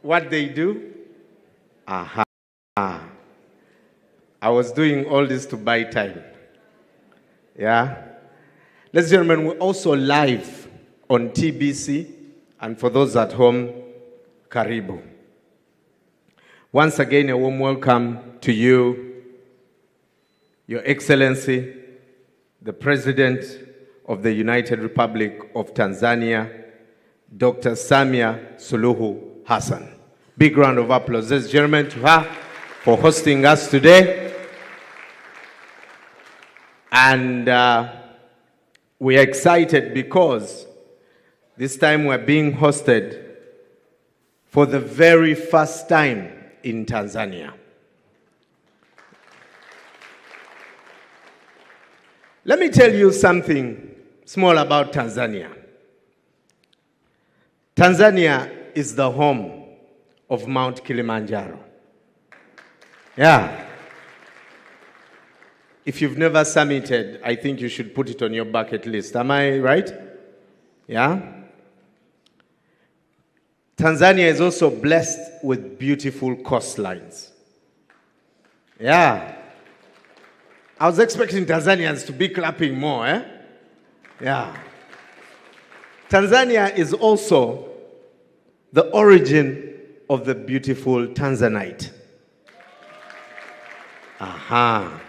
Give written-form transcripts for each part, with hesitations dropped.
what they do? Aha. I was doing all this to buy time. Yeah? Ladies and gentlemen, we're also live on TBC. And for those at home, Karibu. Once again, a warm welcome to you, Your Excellency, the President of the United Republic of Tanzania, Dr. Samia Suluhu Hassan. Big round of applause, ladies and gentlemen, to her for hosting us today. And we are excited because this time we're being hosted for the very first time in Tanzania. Let me tell you something small about Tanzania. Tanzania is the home of Mount Kilimanjaro. Yeah. If you've never summited, I think you should put it on your bucket list. Am I right? Yeah? Tanzania is also blessed with beautiful coastlines. Yeah. I was expecting Tanzanians to be clapping more, eh? Yeah. Tanzania is also the origin of the beautiful Tanzanite. Aha.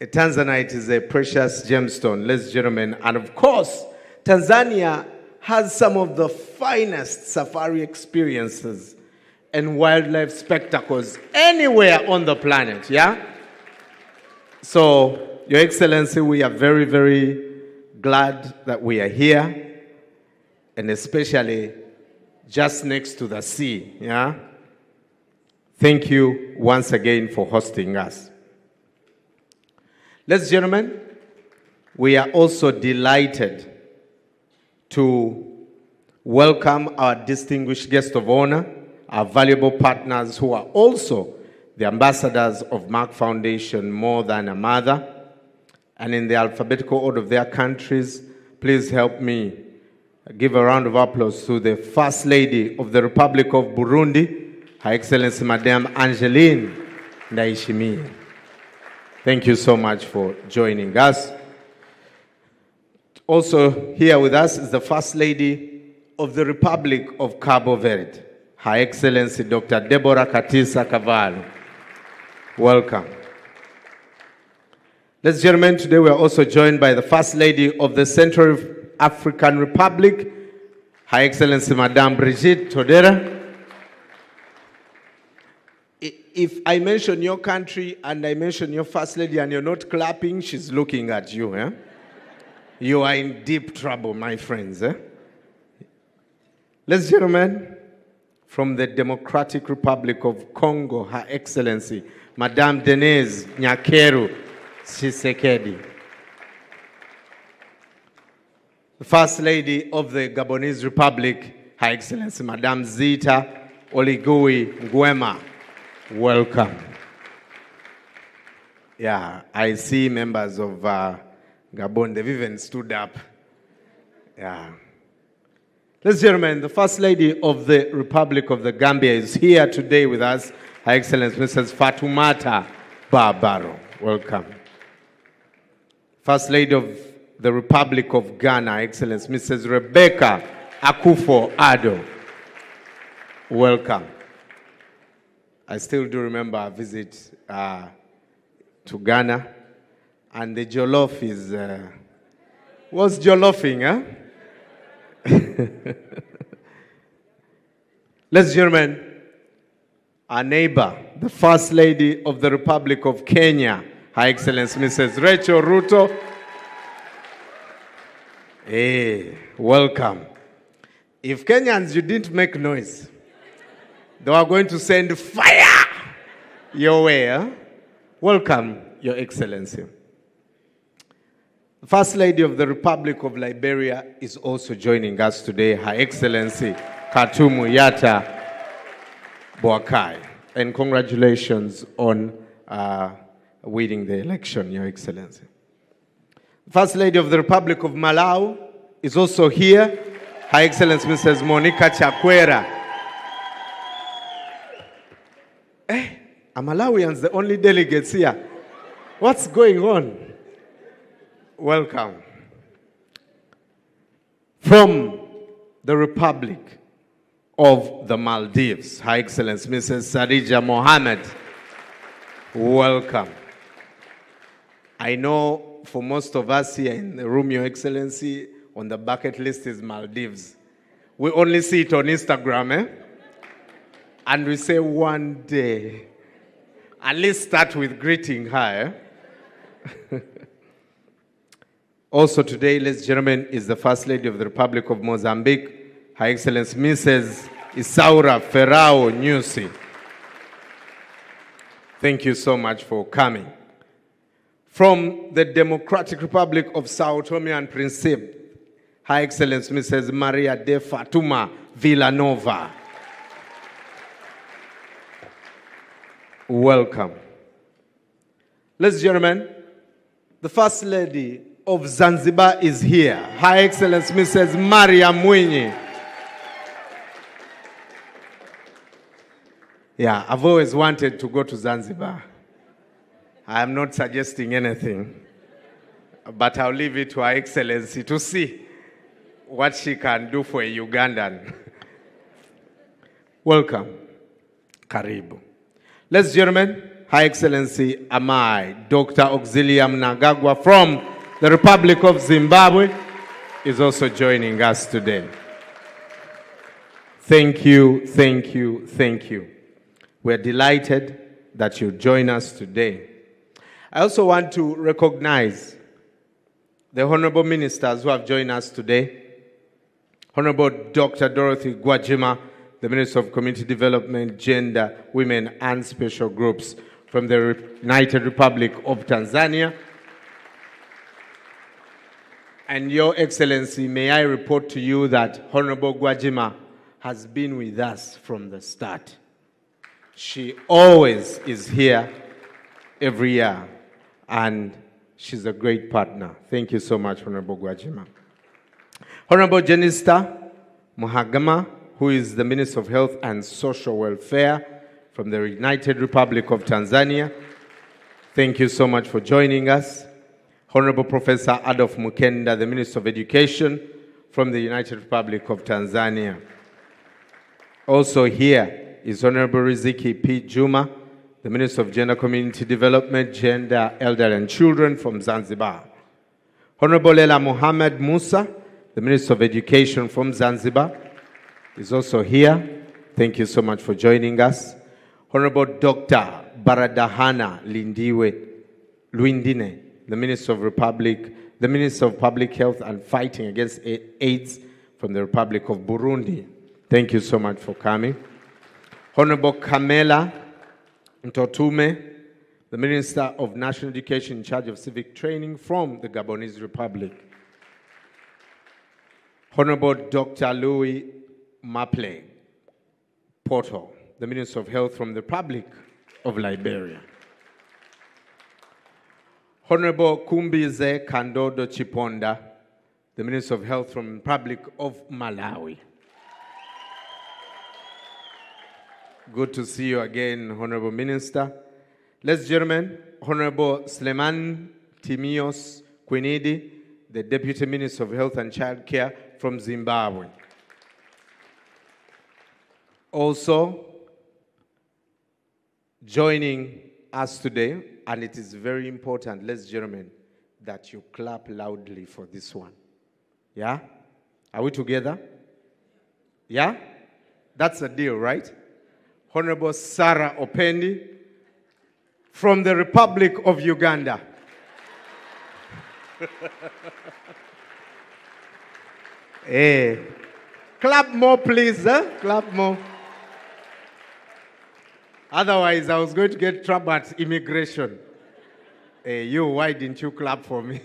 A Tanzanite is a precious gemstone, ladies and gentlemen. And of course, Tanzania has some of the finest safari experiences and wildlife spectacles anywhere on the planet, yeah? So, Your Excellency, we are very, very glad that we are here, and especially just next to the sea, yeah? Thank you once again for hosting us. Ladies and gentlemen, we are also delighted to welcome our distinguished guest of honor, our valuable partners who are also the ambassadors of Merck Foundation, More Than a Mother. And in the alphabetical order of their countries, please help me give a round of applause to the First Lady of the Republic of Burundi, Her Excellency Madame Angeline Ndayishimiye. Thank you so much for joining us. Also here with us is the First Lady of the Republic of Cabo Verde, Her Excellency Dr. Deborah Katisa Cavallo. Welcome. Ladies and gentlemen, today we are also joined by the First Lady of the Central African Republic, Her Excellency Madame Brigitte Todera. If I mention your country and I mention your First Lady and you're not clapping, she's looking at you. Eh? You are in deep trouble, my friends. Eh? Ladies and gentlemen, from the Democratic Republic of Congo, Her Excellency, Madame Denise Nyakeru Tshisekedi. The First Lady of the Gabonese Republic, Her Excellency, Madame Zita Oligui Nguema. Welcome. Yeah, I see members of Gabon, they've even stood up. Yeah. Ladies and gentlemen, the First Lady of the Republic of the Gambia is here today with us, Her Excellency Mrs. Fatoumata Barbaro. Welcome. First Lady of the Republic of Ghana, Her Excellency Mrs. Rebecca Akufo-Addo. Welcome. I still do remember a visit to Ghana, and the jollof is, was jollofing, huh? Ladies and gentlemen, our neighbor, the First Lady of the Republic of Kenya, Her Excellency Mrs. Rachel Ruto. Hey, welcome. If Kenyans, you didn't make noise, they were going to send fire your way. Huh? Welcome, Your Excellency. The First Lady of the Republic of Liberia is also joining us today, Her Excellency Katumu Yata Boakai. And congratulations on winning the election, Your Excellency. The First Lady of the Republic of Malawi is also here, Her Excellency Mrs. Monica Chakwera Are Malawians the only delegates here? What's going on? Welcome. From the Republic of the Maldives, Her Excellency Mrs. Sarija Mohammed, welcome. I know for most of us here in the room, Your Excellency, on the bucket list is Maldives. We only see it on Instagram, eh? And we say one day, at least start with greeting her. Eh? Also today, ladies and gentlemen, is the First Lady of the Republic of Mozambique, Her Excellency Mrs. Isaura Ferrao Nyusi. Thank you so much for coming. From the Democratic Republic of Sao Tome and Principe, Her Excellency Mrs. Maria de Fatuma Villanova. Welcome. Ladies and gentlemen, the First Lady of Zanzibar is here. Her Excellency Mrs. Maria Mwinyi. Yeah, I've always wanted to go to Zanzibar. I am not suggesting anything, but I'll leave it to Her Excellency to see what she can do for a Ugandan. Welcome. Karibu. Ladies and gentlemen, Her Excellency Amai, Dr. Auxilia Mnangagwa from the Republic of Zimbabwe is also joining us today. Thank you, thank you, thank you. We're delighted that you join us today. I also want to recognize the honorable ministers who have joined us today. Honorable Dr. Dorothy Gwajima, the Minister of Community Development, Gender, Women, and Special Groups from the United Republic of Tanzania. And Your Excellency, may I report to you that Honorable Gwajima has been with us from the start. She always is here every year, and she's a great partner. Thank you so much, Honorable Gwajima. Honorable Jenista Muhagama, who is the Minister of Health and Social Welfare from the United Republic of Tanzania. Thank you so much for joining us. Honorable Professor Adolf Mukenda, the Minister of Education from the United Republic of Tanzania. Also here is Honorable Riziki P. Juma, the Minister of Gender, Community Development, Gender, Elder and Children from Zanzibar. Honorable Lela Mohammed Musa, the Minister of Education from Zanzibar, is also here. Thank you so much for joining us. Honorable Dr. Baradahana Lindiwe Luindine, the Minister of Public Health and Fighting Against AIDS from the Republic of Burundi. Thank you so much for coming. Honorable Kamela Ntotume, the Minister of National Education in charge of civic training from the Gabonese Republic. Honorable Dr. Louis Maple Porto, the Minister of Health from the Republic of Liberia. Honorable Kumbize Kandodo Chiponda, the Minister of Health from the Republic of Malawi. Good to see you again, Honorable Minister. Ladies and gentlemen, Honorable Sleman Timios Quinidi, the Deputy Minister of Health and Child Care from Zimbabwe. Also joining us today, and it is very important, ladies and gentlemen, that you clap loudly for this one. Yeah? Are we together? Yeah? That's a deal, right? Honorable Sarah Opendi from the Republic of Uganda. Hey, clap more, please. Clap more. Otherwise, I was going to get trouble at immigration. Hey, why didn't you clap for me?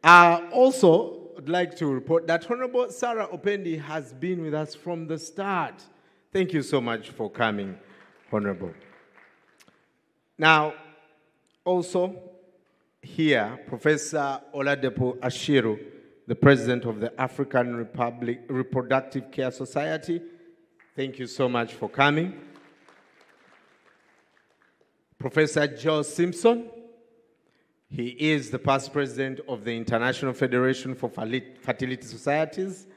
Also, I'd like to report that Honorable Sarah Opendi has been with us from the start. Thank you so much for coming, Honorable. Now, also here, Professor Oladepo Ashiru, the President of the African Republic Reproductive Care Society. Thank you so much for coming. Professor Joe Simpson. He is the past president of the International Federation for Fertility Societies.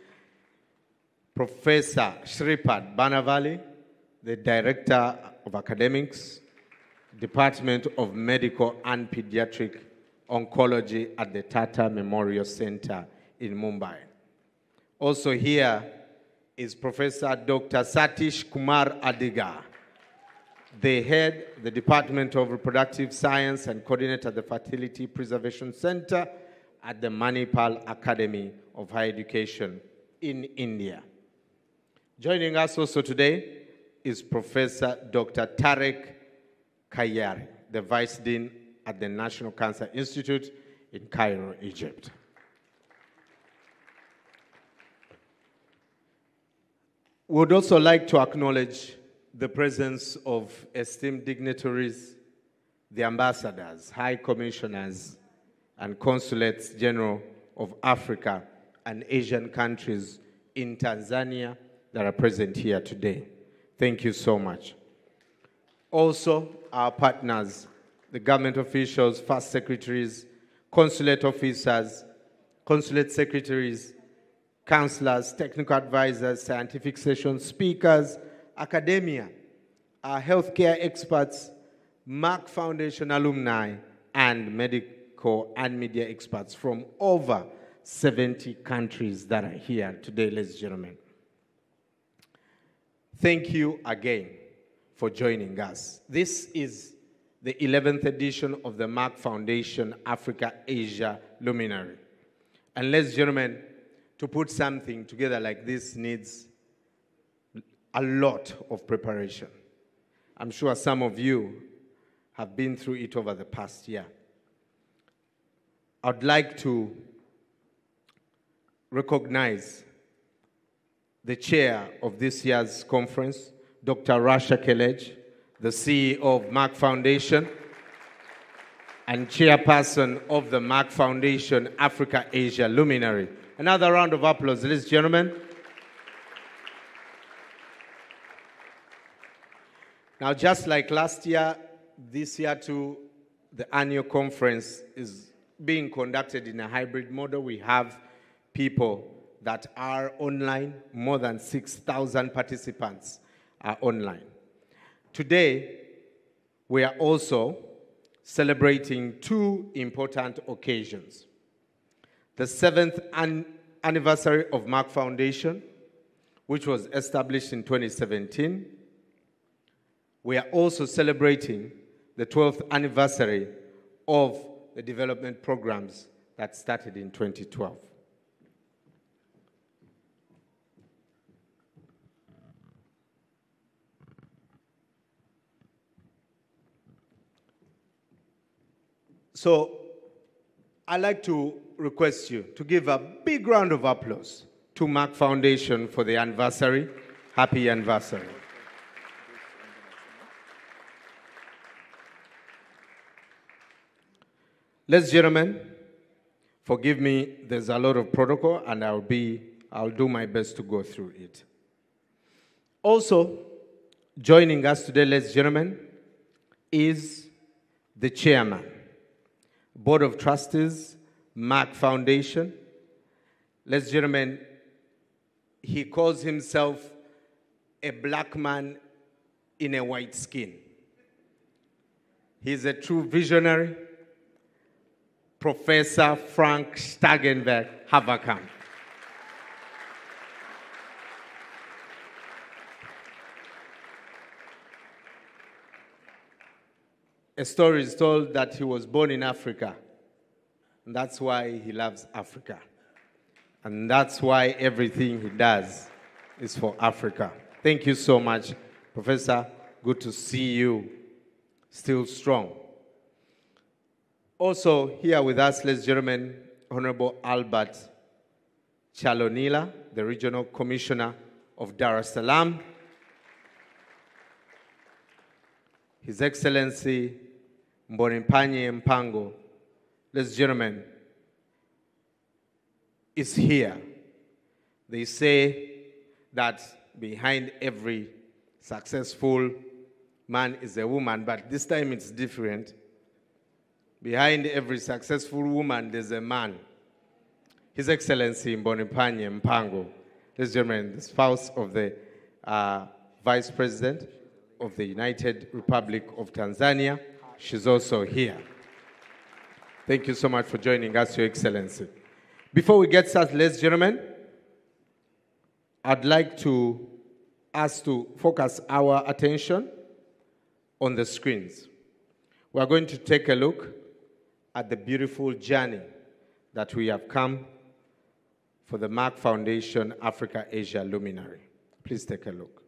Professor Shripad Banavali, the Director of Academics, Department of Medical and Pediatric Oncology at the Tata Memorial Center in Mumbai. Also here is Professor Dr. Satish Kumar Adiga, the head, the Department of Reproductive Science and coordinator at the Fertility Preservation Center at the Manipal Academy of Higher Education in India. Joining us also today is Professor Dr. Tarek Kayari, the Vice Dean at the National Cancer Institute in Cairo, Egypt. We would also like to acknowledge the presence of esteemed dignitaries, the ambassadors, high commissioners, and consulates general of Africa and Asian countries in Tanzania that are present here today. Thank you so much. Also, our partners, the government officials, first secretaries, consulate officers, consulate secretaries, counselors, technical advisors, scientific session speakers, academia, our healthcare experts, Merck Foundation alumni, and medical and media experts from over 70 countries that are here today, ladies and gentlemen. Thank you again for joining us. This is the 11th edition of the Merck Foundation Africa-Asia Luminary. And ladies and gentlemen, to put something together like this needs a lot of preparation. I'm sure some of you have been through it over the past year. I'd like to recognize the chair of this year's conference, Dr. Rasha Kelej, the CEO of Merck Foundation, and chairperson of the Merck Foundation Africa-Asia Luminary. Another round of applause, ladies and gentlemen. Now, just like last year, this year too, the annual conference is being conducted in a hybrid model. We have people that are online. More than 6,000 participants are online. Today, we are also celebrating two important occasions. The 7th anniversary of Merck Foundation, which was established in 2017. We are also celebrating the 12th anniversary of the development programs that started in 2012. So I'd like to request you to give a big round of applause to Merck Foundation for the anniversary. Happy anniversary. Ladies and gentlemen, forgive me, there's a lot of protocol and I'll do my best to go through it. Also, joining us today, ladies and gentlemen, is the chairman, Board of Trustees, Merck Foundation. Ladies and gentlemen, he calls himself a black man in a white skin. He's a true visionary. Professor Frank Stagenberg Haverkamp. A story is told that he was born in Africa, and that's why he loves Africa. And that's why everything he does is for Africa. Thank you so much, Professor. Good to see you still strong. Also here with us, ladies and gentlemen, Honorable Albert Chalonila, the Regional Commissioner of Dar es Salaam. His Excellency Mbonimpanye Mpango, ladies and gentlemen, is here. They say that behind every successful man is a woman, but this time it's different. Behind every successful woman, there's a man. His Excellency Mbonipanye Mpango, ladies and gentlemen, the spouse of the Vice President of the United Republic of Tanzania. She's also here. Thank you so much for joining us, Your Excellency. Before we get started, ladies and gentlemen, I'd like us to focus our attention on the screens. We are going to take a look at the beautiful journey that we have come for the Merck Foundation Africa-Asia Luminary. Please take a look.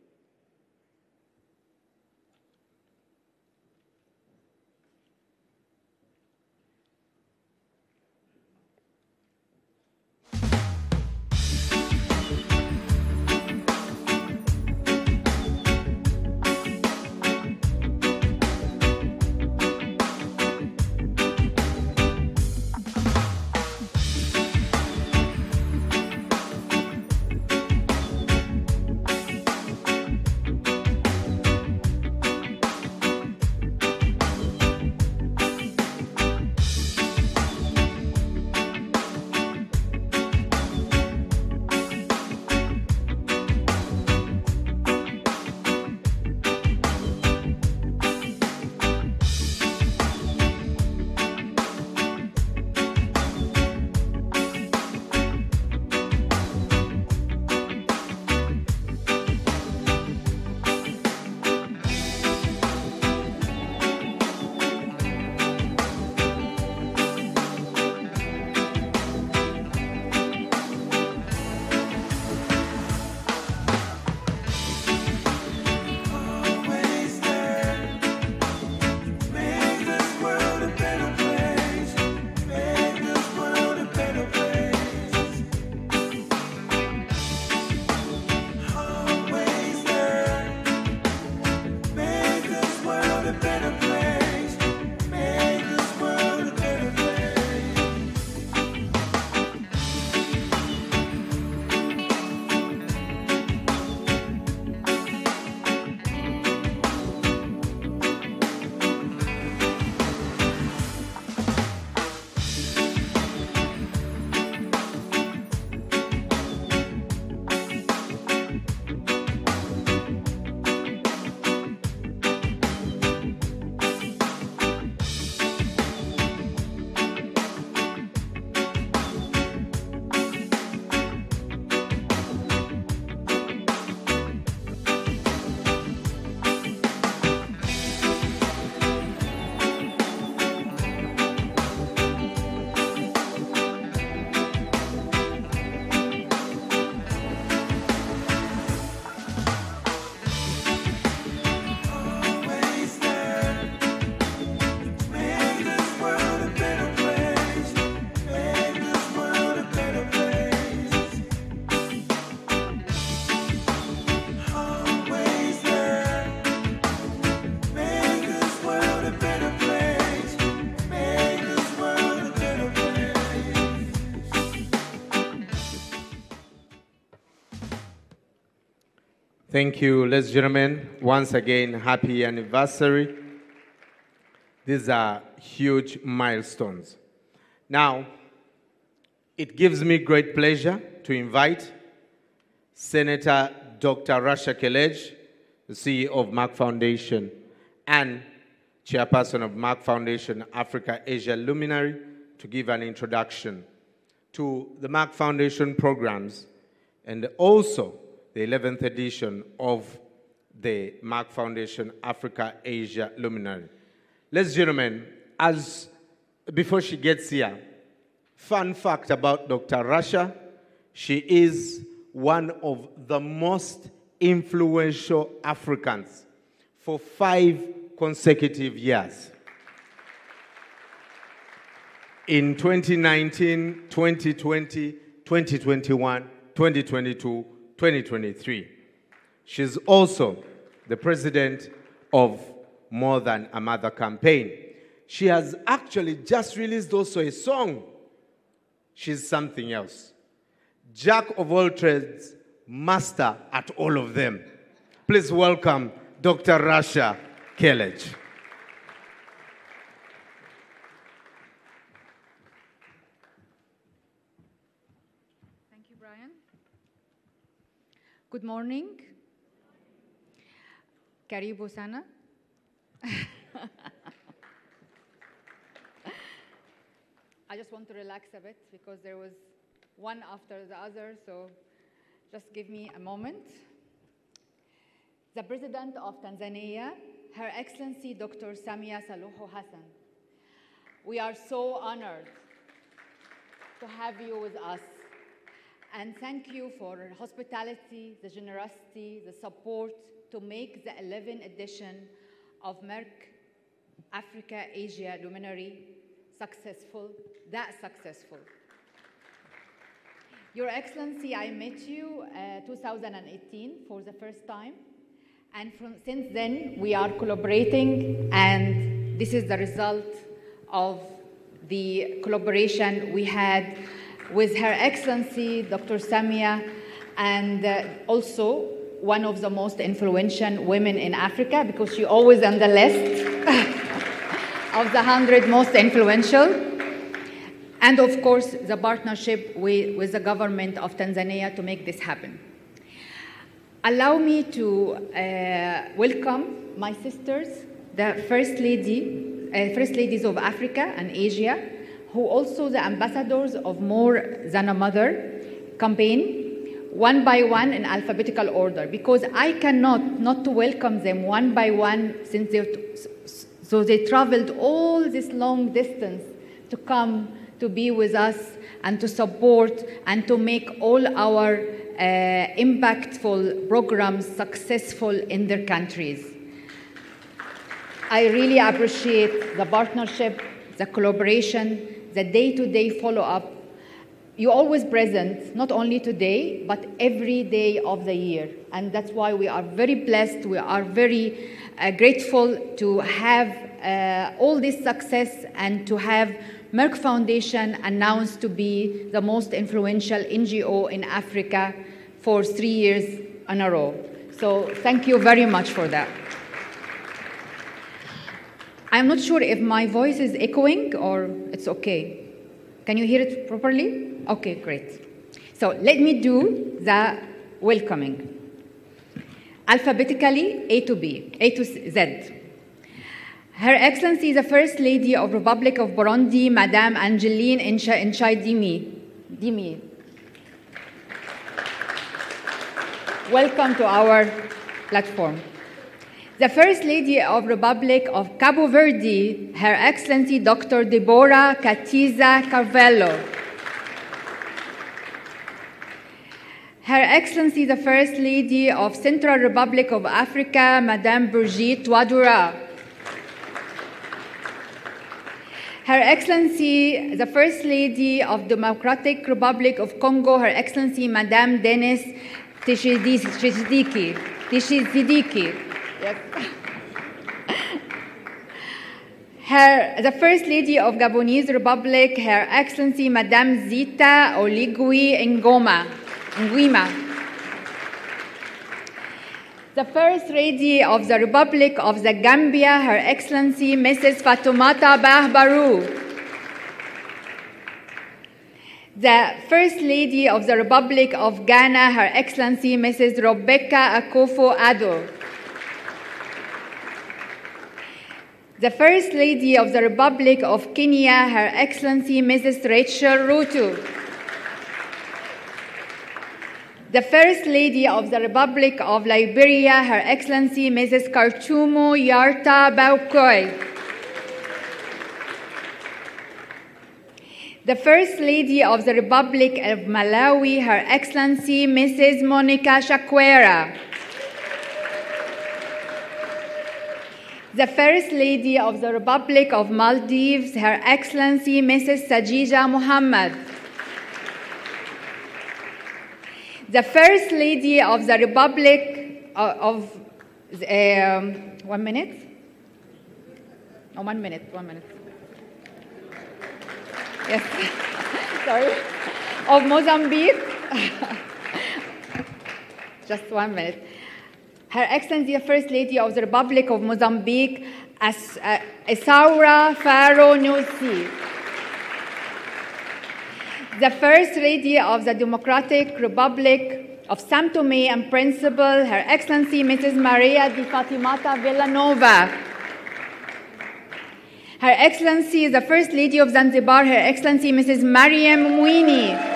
Thank you, ladies and gentlemen. Once again, happy anniversary. These are huge milestones. Now, it gives me great pleasure to invite Senator Dr. Rasha Kelej, the CEO of Merck Foundation and Chairperson of Merck Foundation Africa-Asia Luminary, to give an introduction to the Merck Foundation programs and also the 11th edition of the Merck Foundation Africa-Asia Luminary. Ladies and gentlemen, before she gets here, fun fact about Dr. Rasha, she is one of the most influential Africans for 5 consecutive years. In 2019, 2020, 2021, 2022, 2023. She's also the president of More Than a Mother campaign. She has actually just released also a song. She's something else. Jack of all trades, master at all of them. Please welcome Dr. Rasha Kelej. Thank you, Brian. Good morning. Karibu sana. I just want to relax a bit because there was one after the other, so just give me a moment. The President of Tanzania, Her Excellency Dr. Samia Suluhu Hassan, we are so honored to have you with us. And thank you for your hospitality, the generosity, the support to make the 11th edition of Merck Africa Asia Luminary successful, that successful. Your Excellency, I met you 2018 for the first time. And since then, we are collaborating, and this is the result of the collaboration we had with Her Excellency, Dr. Samia, and also one of the most influential women in Africa, because she's always on the list of the 100 most influential. And of course, the partnership with the government of Tanzania to make this happen. Allow me to welcome my sisters, the First Ladies of Africa and Asia, who also the ambassadors of More Than a Mother campaign, one by one in alphabetical order, because I cannot not to welcome them one by one, since so they traveled all this long distance to come to be with us and to support and to make all our impactful programs successful in their countries. I really appreciate the partnership, the collaboration, the day-to-day follow-up. You're always present, not only today, but every day of the year. And that's why we are very blessed, we are very grateful to have all this success and to have Merck Foundation announced to be the most influential NGO in Africa for 3 years in a row. So thank you very much for that. I'm not sure if my voice is echoing or it's okay. Can you hear it properly? Okay, great. So let me do the welcoming. Alphabetically, A to Z. Her Excellency, the First Lady of Republic of Burundi, Madame Angeline Dimi. Welcome to our platform. The First Lady of Republic of Cabo Verde, Her Excellency Dr. Deborah Katiza Carvalho. Her Excellency, the First Lady of Central Republic of Africa, Madame Brigitte Ouattara. Her Excellency, the First Lady of Democratic Republic of Congo, Her Excellency, Madame Denis Tshisekedi. Yes. The First Lady of Gabonese Republic, Her Excellency, Madame Zita Oligui Nguema. The First Lady of the Republic of the Gambia, Her Excellency, Mrs. Fatoumata Bah Barrow. The First Lady of the Republic of Ghana, Her Excellency, Mrs. Rebecca Akufo-Addo. The First Lady of the Republic of Kenya, Her Excellency, Mrs. Rachel Ruto. The First Lady of the Republic of Liberia, Her Excellency, Mrs. Kartumo Yarta Baukoi. The First Lady of the Republic of Malawi, Her Excellency, Mrs. Monica Chakwera. The First Lady of the Republic of Maldives, Her Excellency, Mrs. Sajida Muhammad. The First Lady of the Republic of 1 minute? Oh, 1 minute, 1 minute. Yes, sorry. Of Mozambique. Just 1 minute. Her Excellency the First Lady of the Republic of Mozambique, Isaura Faro Nussi. The First Lady of the Democratic Republic of São Tomé and Principe, Her Excellency Mrs. Maria de Fatimata Villanova. Her Excellency the First Lady of Zanzibar, Her Excellency Mrs. Mariam Mwini.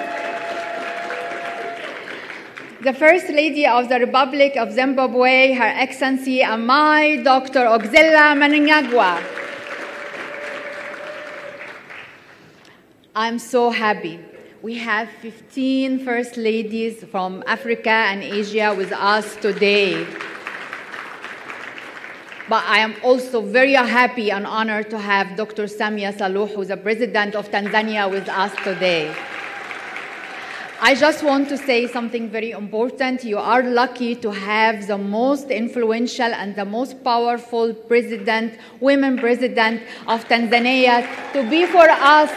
The First Lady of the Republic of Zimbabwe, Her Excellency Amai Dr. Oxilla Mnangagwa. I'm so happy. We have 15 First Ladies from Africa and Asia with us today. But I am also very happy and honored to have Dr. Samia Suluhu, the President of Tanzania, with us today. I just want to say something very important. You are lucky to have the most influential and the most powerful president, women president of Tanzania, to be for us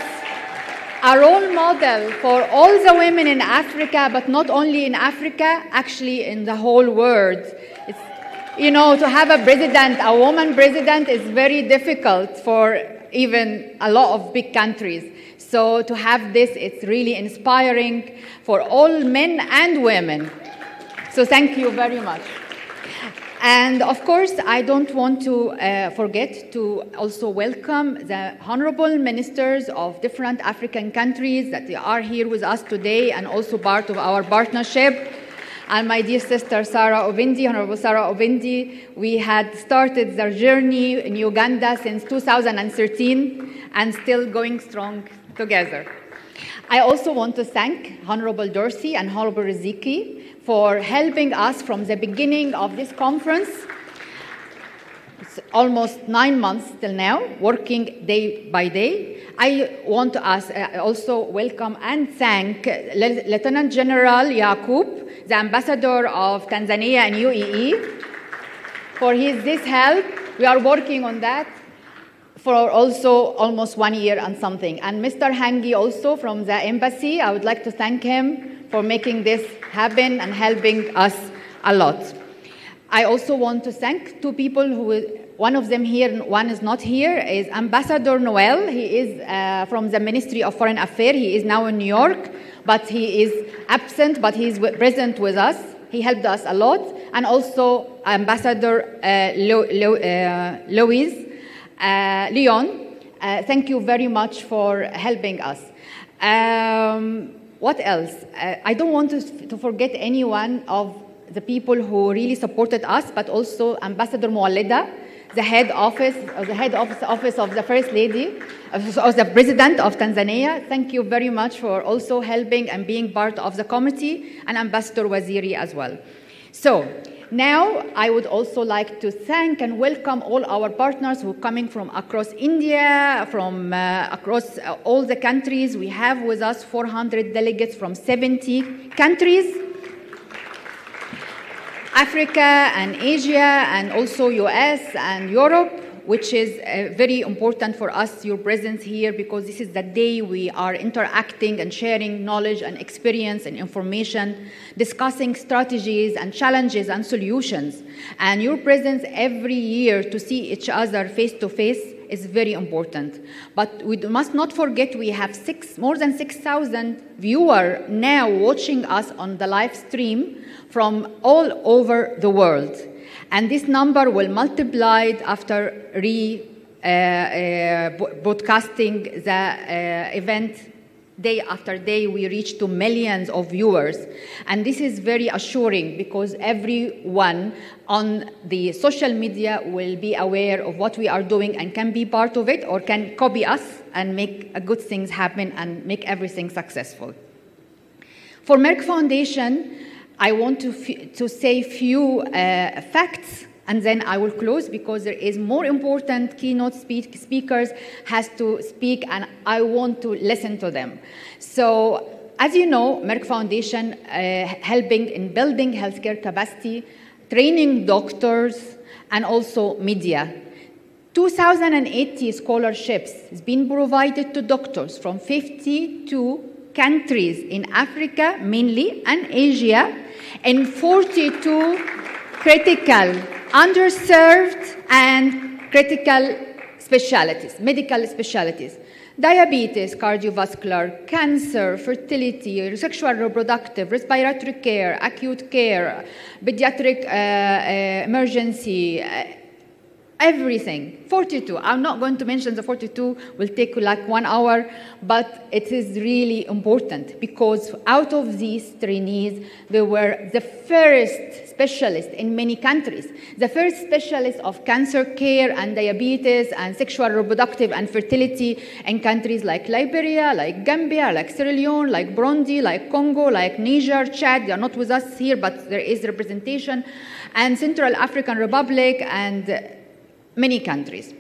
a role model for all the women in Africa, but not only in Africa, actually in the whole world. You know, to have a president, a woman president, is very difficult for even a lot of big countries. So to have this, it's really inspiring for all men and women. So thank you very much. And of course, I don't want to forget to also welcome the honorable ministers of different African countries that they are here with us today and also part of our partnership. And my dear sister, Sarah Ovindi, Honorable Sarah Ovindi, we had started the journey in Uganda since 2013 and still going strong together. I also want to thank Honorable Dorsey and Honorable Riziki for helping us from the beginning of this conference. It's almost 9 months till now, working day by day. I want to also welcome and thank Lieutenant General Yaqub, the Ambassador of Tanzania and UAE, for this help. We are working on that for also almost 1 year and something. And Mr. Hangi also from the embassy, I would like to thank him for making this happen and helping us a lot. I also want to thank two people one of them here, one is not here, is Ambassador Noel. He is from the Ministry of Foreign Affairs. He is now in New York, but he is absent, but he is present with us. He helped us a lot. And also Ambassador Leon, thank you very much for helping us. What else? I don't want to forget anyone of the people who really supported us, but also Ambassador Muwallida, the head office of the First Lady, of the President of Tanzania. Thank you very much for also helping and being part of the committee, and Ambassador Waziri as well. So now I would also like to thank and welcome all our partners who are coming from across India, from across all the countries. We have with us 400 delegates from 70 countries. Africa and Asia and also US and Europe, which is very important for us, your presence here, because this is the day we are interacting and sharing knowledge and experience and information, discussing strategies and challenges and solutions. And your presence every year to see each other face to face is very important. But we must not forget we have more than 6,000 viewers now watching us on the live stream from all over the world. And this number will multiply after broadcasting the event day after day. We reach to millions of viewers. And this is very assuring because everyone on the social media will be aware of what we are doing and can be part of it or can copy us and make good things happen and make everything successful. For Merck Foundation, I want to say few facts, and then I will close because there is more important keynote speakers has to speak, and I want to listen to them. So, as you know, Merck Foundation helping in building healthcare capacity, training doctors, and also media. 2,080 scholarships has been provided to doctors from 52 countries in Africa mainly and Asia, in 42 critical, underserved, and critical specialties, medical specialties. Diabetes, cardiovascular, cancer, fertility, sexual reproductive, respiratory care, acute care, pediatric emergency, everything. 42. I'm not going to mention the 42, will take like 1 hour, but it is really important because out of these trainees, they were the first specialists in many countries, the first specialists of cancer care and diabetes and sexual reproductive and fertility in countries like Liberia, like Gambia, like Sierra Leone, like Burundi, like Congo, like Niger, Chad. They are not with us here, but there is representation, and Central African Republic and many countries.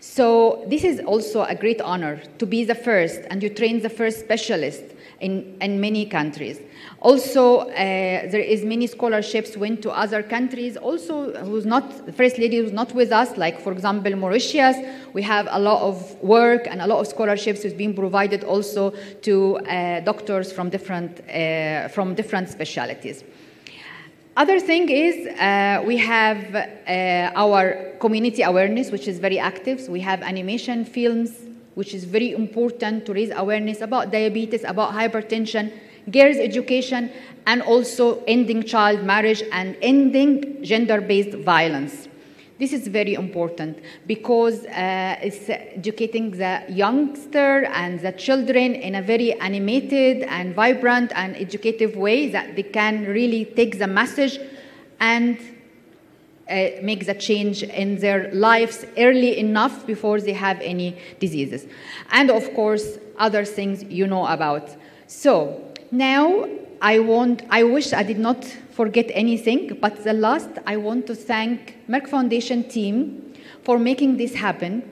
So this is also a great honor to be the first, and you train the first specialist in many countries. Also, there is many scholarships went to other countries. Also, who's not the first lady who's not with us, like for example Mauritius, we have a lot of work and a lot of scholarships is being provided also to doctors from different specialties. Other thing is we have our community awareness, which is very active. So we have animation films, which is very important to raise awareness about diabetes, about hypertension, girls' education, and also ending child marriage and ending gender-based violence. This is very important because it's educating the youngster and the children in a very animated and vibrant and educative way that they can really take the message and make the change in their lives early enough before they have any diseases. And of course, other things you know about. So now I wish I did not forget anything, but the last, I want to thank Merck Foundation team for making this happen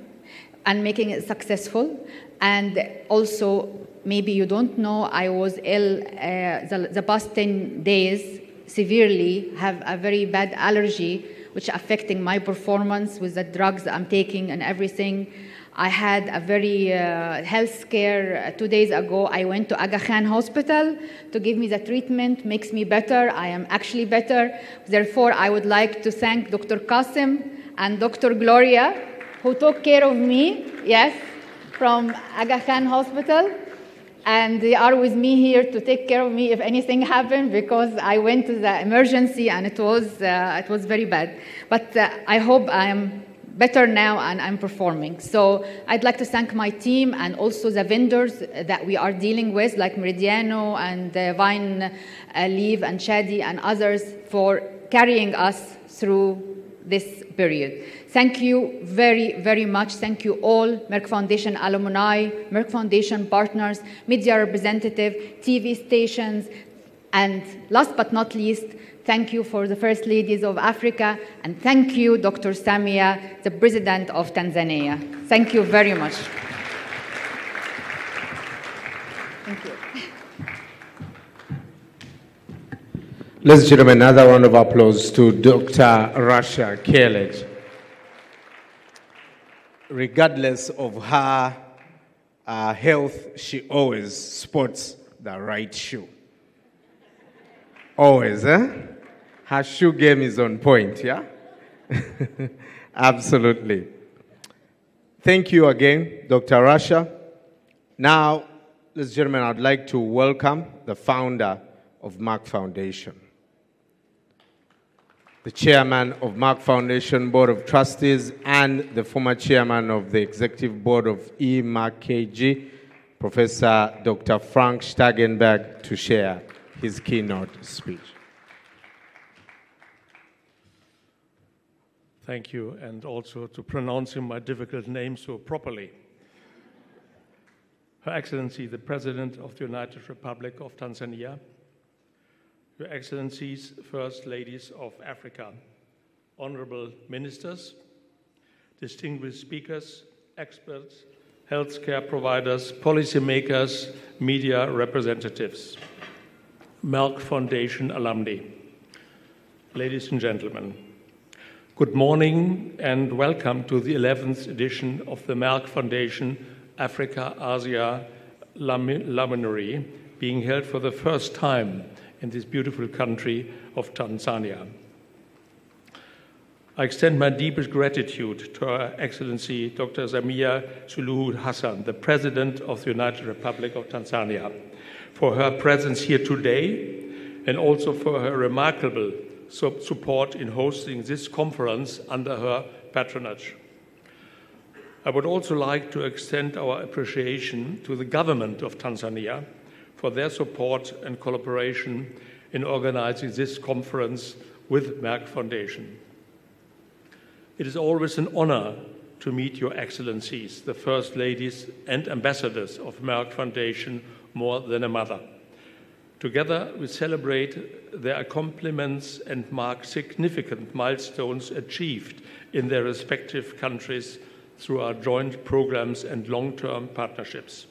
and making it successful. And also, maybe you don't know, I was ill the past 10 days, severely, have a very bad allergy, which affecting my performance with the drugs I'm taking and everything. I had a very health scare 2 days ago. I went to Aga Khan Hospital to give me the treatment, makes me better. I am actually better. Therefore, I would like to thank Dr. Qasim and Dr. Gloria, who took care of me, yes, from Aga Khan Hospital. And they are with me here to take care of me if anything happened, because I went to the emergency and it was very bad. But I hope I am better now and I'm performing. So I'd like to thank my team and also the vendors that we are dealing with, like Meridiano and Vine Leaf and Shadi and others, for carrying us through this period. Thank you very, very much. Thank you all, Merck Foundation alumni, Merck Foundation partners, media representative, TV stations, and last but not least, thank you for the First Ladies of Africa, and thank you, Dr. Samia, the President of Tanzania. Thank you very much. Thank you. Ladies and gentlemen, another round of applause to Dr. Rasha Kelej. Regardless of her health, she always sports the right shoe. Always, eh? Her shoe game is on point, yeah? Absolutely. Thank you again, Dr. Rasha. Now, ladies and gentlemen, I'd like to welcome the founder of Merck Foundation, the chairman of Merck Foundation Board of Trustees, and the former chairman of the executive board of Merck KG, Professor Dr. Frank Stagenberg, to share his keynote speech. Thank you, and also to pronouncing my difficult name so properly. Her Excellency, the President of the United Republic of Tanzania, Your Excellencies, First Ladies of Africa, Honorable Ministers, distinguished speakers, experts, healthcare providers, policymakers, media representatives, Merck Foundation alumni, ladies and gentlemen, good morning and welcome to the 11th edition of the Merck Foundation Africa-Asia Luminary, being held for the first time in this beautiful country of Tanzania. I extend my deepest gratitude to Her Excellency Dr. Samia Suluhu Hassan, the President of the United Republic of Tanzania, for her presence here today and also for her remarkable support in hosting this conference under her patronage. I would also like to extend our appreciation to the government of Tanzania for their support and collaboration in organizing this conference with Merck Foundation. It is always an honor to meet Your Excellencies, the First Ladies and Ambassadors of Merck Foundation more than a mother. Together, we celebrate their accomplishments and mark significant milestones achieved in their respective countries through our joint programs and long-term partnerships.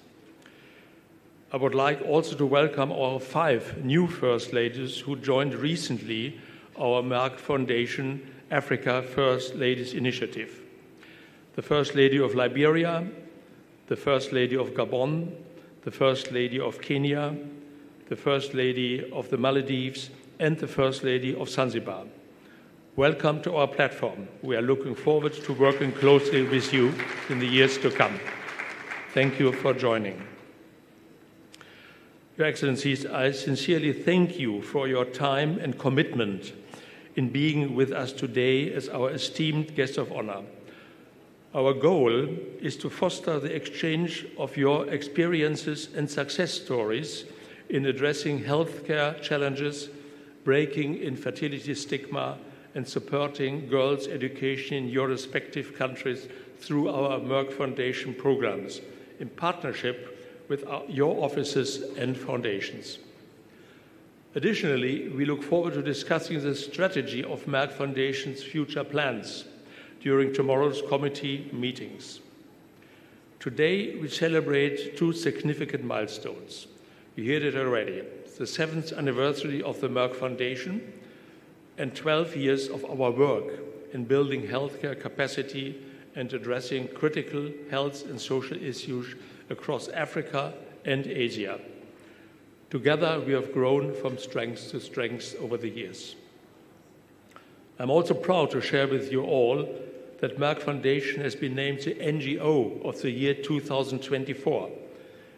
I would like also to welcome our 5 new First Ladies who joined recently our Merck Foundation Africa First Ladies Initiative. The First Lady of Liberia, the First Lady of Gabon, the First Lady of Kenya, the First Lady of the Maldives, and the First Lady of Zanzibar. Welcome to our platform. We are looking forward to working closely with you in the years to come. Thank you for joining. Your Excellencies, I sincerely thank you for your time and commitment in being with us today as our esteemed guest of honor. Our goal is to foster the exchange of your experiences and success stories in addressing healthcare challenges, breaking infertility stigma, and supporting girls' education in your respective countries through our Merck Foundation programs, in partnership with your offices and foundations. Additionally, we look forward to discussing the strategy of Merck Foundation's future plans during tomorrow's committee meetings. Today, we celebrate 2 significant milestones. You heard it already, the 7th anniversary of the Merck Foundation and 12 years of our work in building healthcare capacity and addressing critical health and social issues across Africa and Asia. Together, we have grown from strength to strength over the years. I'm also proud to share with you all that Merck Foundation has been named the NGO of the year 2024.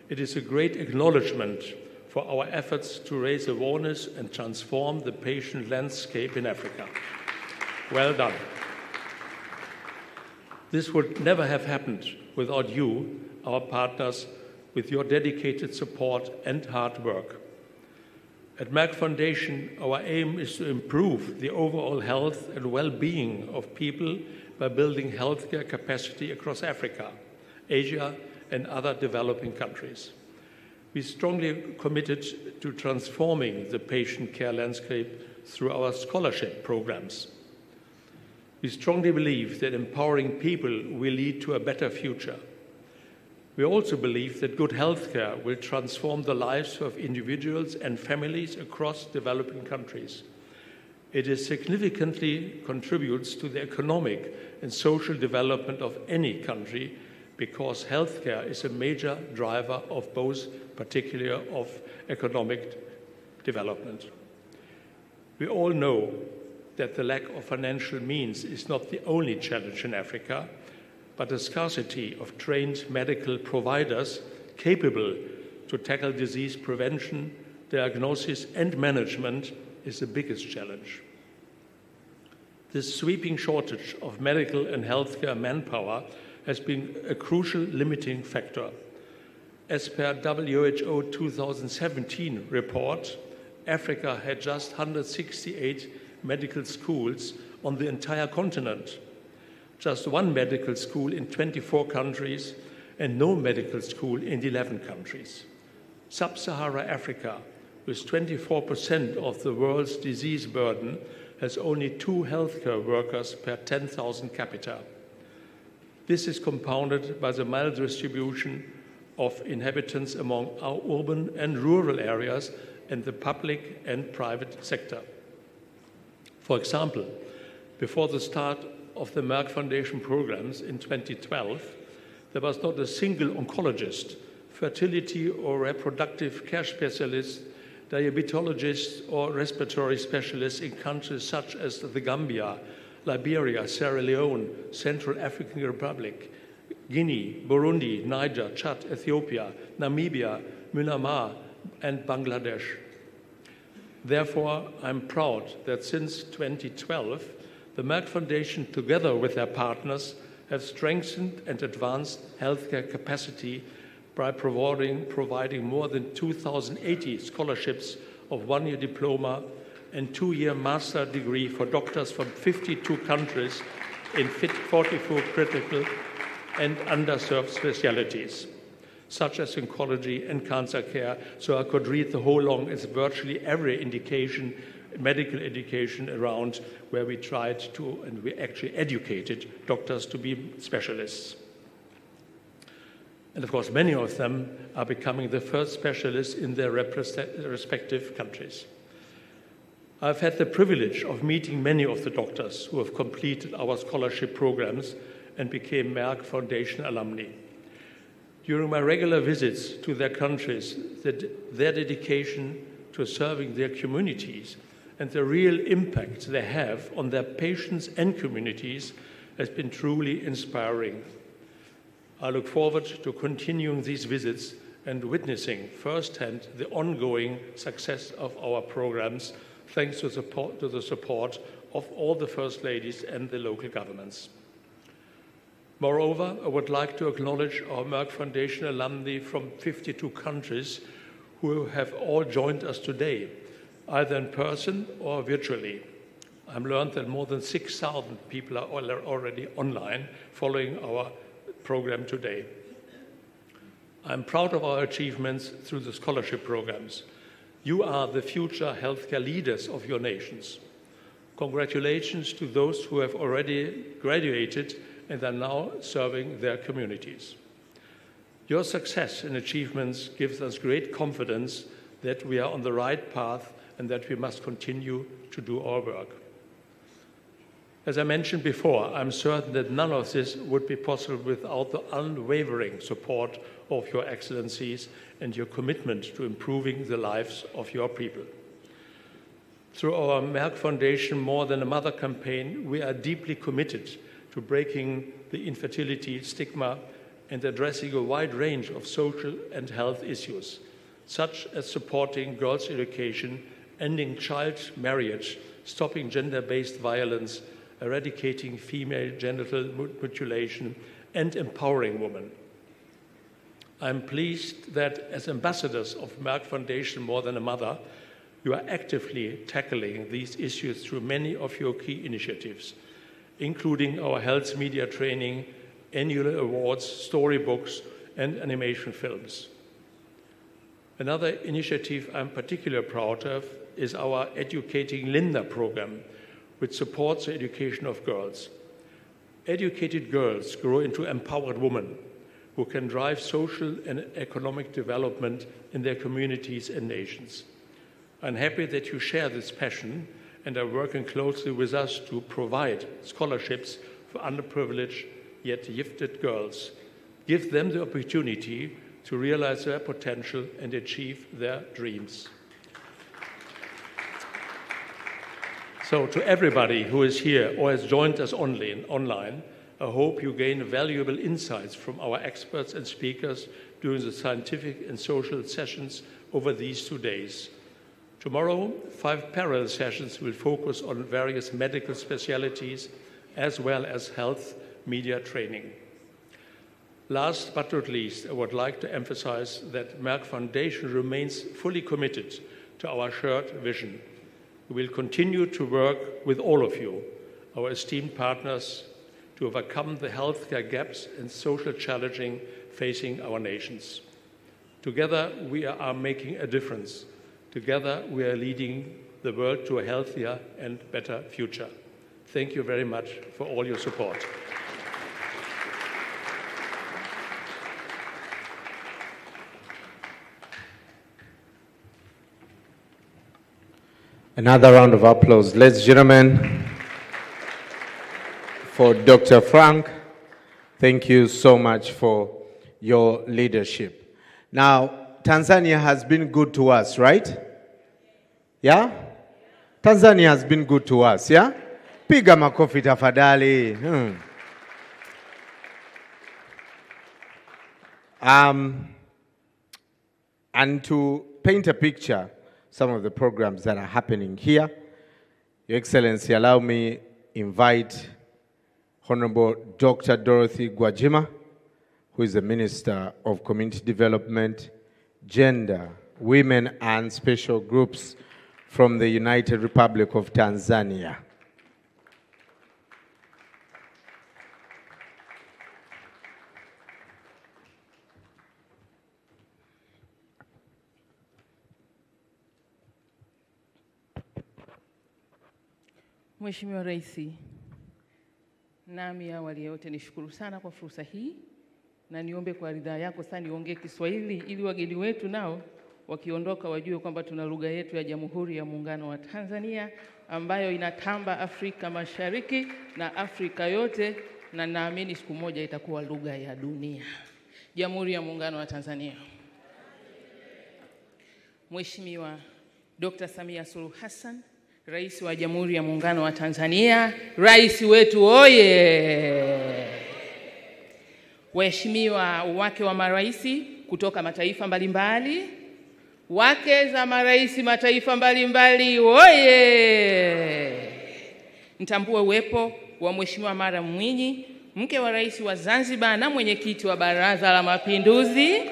It is a great acknowledgement for our efforts to raise awareness and transform the patient landscape in Africa. Well done. This would never have happened without you, our partners, with your dedicated support and hard work. At Merck Foundation, our aim is to improve the overall health and well-being of people by building healthcare capacity across Africa, Asia, and other developing countries. We strongly committed to transforming the patient care landscape through our scholarship programs. We strongly believe that empowering people will lead to a better future. We also believe that good healthcare will transform the lives of individuals and families across developing countries. It significantly contributes to the economic and social development of any country because healthcare is a major driver of both, particularly of economic development. We all know that the lack of financial means is not the only challenge in Africa, but the scarcity of trained medical providers capable to tackle disease prevention, diagnosis, and management is the biggest challenge. This sweeping shortage of medical and healthcare manpower has been a crucial limiting factor. As per WHO 2017 report, Africa had just 168 medical schools on the entire continent, just 1 medical school in 24 countries, and no medical school in 11 countries. Sub-Saharan Africa, with 24% of the world's disease burden, has only 2 healthcare workers per 10,000 capita. This is compounded by the maldistribution of inhabitants among our urban and rural areas and the public and private sector. For example, before the start of the Merck Foundation programs in 2012, there was not a single oncologist, fertility or reproductive care specialist, diabetologist or respiratory specialist in countries such as the Gambia, Liberia, Sierra Leone, Central African Republic, Guinea, Burundi, Niger, Chad, Ethiopia, Namibia, Myanmar, and Bangladesh. Therefore, I'm proud that since 2012, the Merck Foundation, together with their partners, have strengthened and advanced healthcare capacity by providing more than 2,080 scholarships of one-year diploma and two-year master degree for doctors from 52 countries in 44 critical and underserved specialties, such as oncology and cancer care. So I could read the whole long. It's virtually every indication, medical education around where we tried to, and we actually educated doctors to be specialists. And of course, many of them are becoming the first specialists in their respective countries. I've had the privilege of meeting many of the doctors who have completed our scholarship programs and became Merck Foundation alumni. During my regular visits to their countries, their dedication to serving their communities and the real impact they have on their patients and communities has been truly inspiring. I look forward to continuing these visits and witnessing firsthand the ongoing success of our programs, thanks to the support of all the First Ladies and the local governments. Moreover, I would like to acknowledge our Merck Foundation alumni from 52 countries who have all joined us today, either in person or virtually. I've learned that more than 6,000 people are already online following our program today. I'm proud of our achievements through the scholarship programs. You are the future healthcare leaders of your nations. Congratulations to those who have already graduated and are now serving their communities. Your success and achievements gives us great confidence that we are on the right path and that we must continue to do our work. As I mentioned before, I'm certain that none of this would be possible without the unwavering support of your excellencies and your commitment to improving the lives of your people. Through our Merck Foundation More Than a Mother campaign, we are deeply committed to breaking the infertility stigma and addressing a wide range of social and health issues, such as supporting girls' education, ending child marriage, stopping gender-based violence, eradicating female genital mutilation, and empowering women. I'm pleased that as ambassadors of Merck Foundation More Than a Mother, you are actively tackling these issues through many of your key initiatives, including our health media training, annual awards, storybooks, and animation films. Another initiative I'm particularly proud of is our Educating Linda program, which supports the education of girls. Educated girls grow into empowered women who can drive social and economic development in their communities and nations. I'm happy that you share this passion and are working closely with us to provide scholarships for underprivileged yet gifted girls. Give them the opportunity to realize their potential and achieve their dreams. So to everybody who is here or has joined us online, I hope you gain valuable insights from our experts and speakers during the scientific and social sessions over these 2 days. Tomorrow, 5 parallel sessions will focus on various medical specialties as well as health media training. Last but not least, I would like to emphasize that Merck Foundation remains fully committed to our shared vision. We will continue to work with all of you, our esteemed partners, to overcome the healthcare gaps and social challenges facing our nations. Together, we are making a difference. Together, we are leading the world to a healthier and better future. Thank you very much for all your support. Another round of applause, ladies and gentlemen, for Dr. Frank. Thank you so much for your leadership. Now, Tanzania has been good to us, right? Yeah? Tanzania has been good to us, yeah? Piga makofi tafadhali. And to paint a picture, some of the programs that are happening here, Your Excellency, allow me invite Honorable Dr. Dorothy Gwajima, who is the Minister of Community Development, Gender, Women and Special Groups from the United Republic of Tanzania. Mheshimiwa Rais, nami awali yote nishukuru sana kwa fursa hii na niombe kwa ridhaa yako sana niongee Kiswahili ili wageni wetu nao wakiondoka wajue kwamba tuna lugha yetu ya Jamhuri ya Muungano wa Tanzania ambayo inatamba Afrika Mashariki na Afrika yote, na naamini siku moja itakuwa lugha ya dunia. Jamhuri ya Muungano wa Tanzania. Mheshimiwa Dr. Samia Suluhu Hassan, Rais wa Jamhuri ya Muungano wa Tanzania, Rais wetu oye! Waheshimiwa wake wa maraisi kutoka mataifa mbalimbali, wake za maraisi mataifa mbalimbali oye! Nitambue uwepo wa Mheshimiwa Mara Mwinyi, mke wa Rais wa Zanzibar na mwenyekiti wa Baraza la Mapinduzi,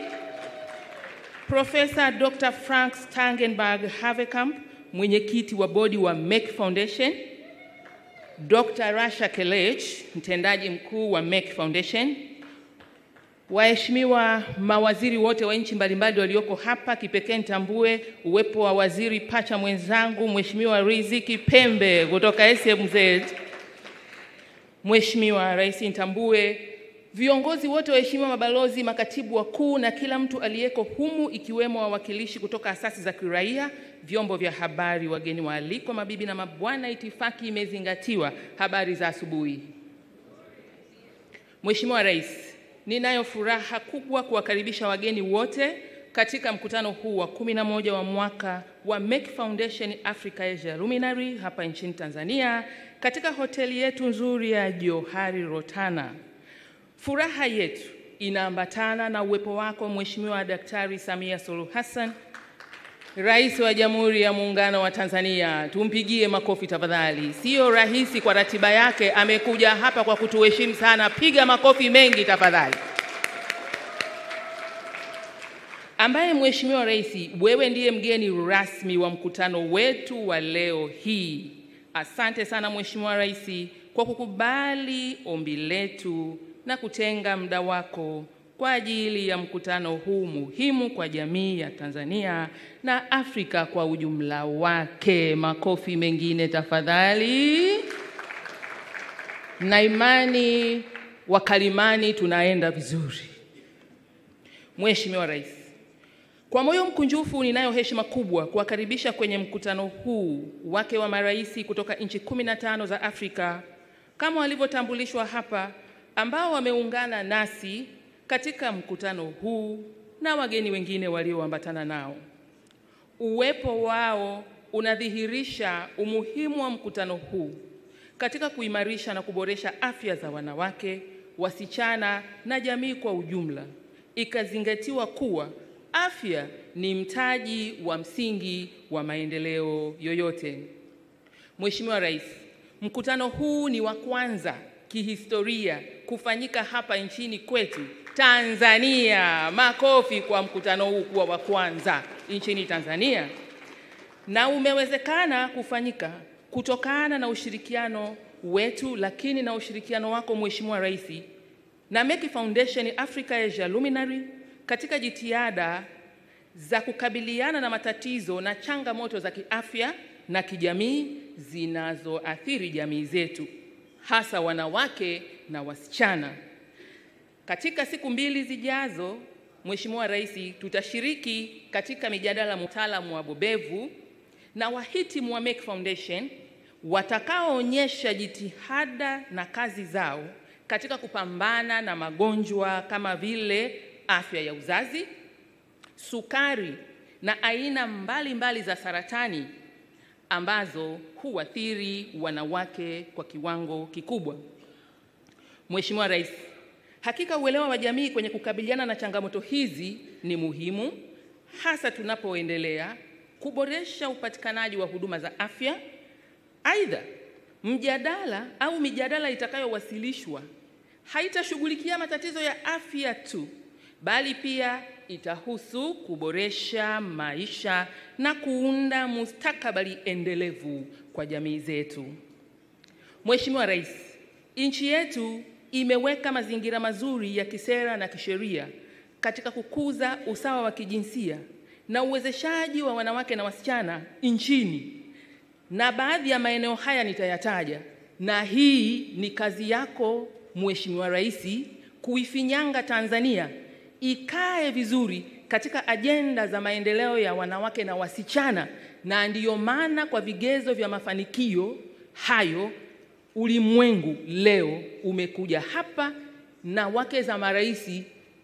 Professor Dr. Frank Stangenberg Havekamp, mwenyekiti wa bodi wa Merck Foundation, Dr. Rasha Kelech, mtendaji mkuu wa Merck Foundation, waheshimiwa mawaziri wote wa nchi mbalimbali walioko hapa, kipekee nitambue uwepo wa waziri pacha mwenzangu Mheshimiwa Riziki Pembe kutoka SMZ. Mheshimiwa Rais, nitambue viongozi wote, waheshimiwa mabalozi, makatibu wakuu na kila mtu aliyeko humu, ikiwemo wawakilishi kutoka asasi za kiraia, vyombo vya habari, wageni waalikwa, mabibi na mabwana, itifaki imezingatiwa. Habari za asubuhi. Mheshimiwa Rais, ninayo furaha kubwa kuwakaribisha wageni wote katika mkutano huu wa 11 wa mwaka wa Merck Foundation Africa Asia Luminary hapa nchini Tanzania katika hoteli yetu nzuri ya Johari Rotana. Furaha yetu inaambatana na uwepo wako Mheshimiwa Daktari Samia Suluhu Hassan, Rais wa Jamhuri ya Muungano wa Tanzania. Tumpigie makofi tafadhali. Sio rahisi kwa ratiba yake, amekuja hapa kwa kutuheshimu sana. Piga makofi mengi tafadhali. Ambaye Mheshimiwa Rais, wewe ndiye mgeni rasmi wa mkutano wetu wa leo hii. Asante sana Mheshimiwa Rais kwa kukubali ombi letu na kutenga muda wako kwa ajili ya mkutano huu muhimu kwa jamii ya Tanzania na Afrika kwa ujumla wake. Makofi mengine tafadhali. Na imani wakalimani tunaenda vizuri. Mheshimiwa Rais, kwa moyo mkunjufu ninayo heshima kubwa kuwakaribisha kwenye mkutano huu wake wa maraisi kutoka nchi 15 za Afrika kama walivyotambulishwa hapa, ambao wameungana nasi katika mkutano huu na wageni wengine walioambatana nao. Uwepo wao unadhihirisha umuhimu wa mkutano huu katika kuimarisha na kuboresha afya za wanawake, wasichana na jamii kwa ujumla, ikazingatiwa kuwa afya ni mtaji wa msingi wa maendeleo yoyote. Mheshimiwa Rais, mkutano huu ni wa kwanza kihistoria kufanyika hapa nchini kwetu Tanzania. Makofi kwa mkutano huu kuwa wa kwanza nchini Tanzania. Na umewezekana kufanyika kutokana na ushirikiano wetu, lakini na ushirikiano wako Mheshimiwa Rais na Merck Foundation Africa Asia Luminary katika jitihada za kukabiliana na matatizo na changamoto za kiafya na kijamii zinazoathiri jamii zetu, hasa wanawake na wasichana. Katika siku 2 zijazo, Mheshimiwa Rais, tutashiriki katika mijadala mtaalamu wa bobevu na wahitimu wa Merck Foundation watakaoonyesha jitihada na kazi zao katika kupambana na magonjwa kama vile afya ya uzazi, sukari na aina mbalimbali za saratani, ambazo huathiri wanawake kwa kiwango kikubwa. Mheshimiwa Rais, hakika uelewa wa jamii kwenye kukabiliana na changamoto hizi ni muhimu, hasa tunapoendelea kuboresha upatikanaji wa huduma za afya. Aidha, mijadala itakayowasilishwa haitashughulikia matatizo ya afya tu, bali pia itahusu kuboresha maisha na kuunda mustakabali endelevu kwa jamii zetu. Mheshimiwa Rais, nchi yetu imeweka mazingira mazuri ya kisera na kisheria katika kukuza usawa wa kijinsia na uwezeshaji wa wanawake na wasichana nchini, na baadhi ya maeneo haya nitayataja, na hii ni kazi yako Mheshimiwa Rais kuifinyanga Tanzania ikae vizuri katika ajenda za maendeleo ya wanawake na wasichana, na ndiyo maana kwa vigezo vya mafanikio hayo ulimwengu leo umekuja hapa na wake za marais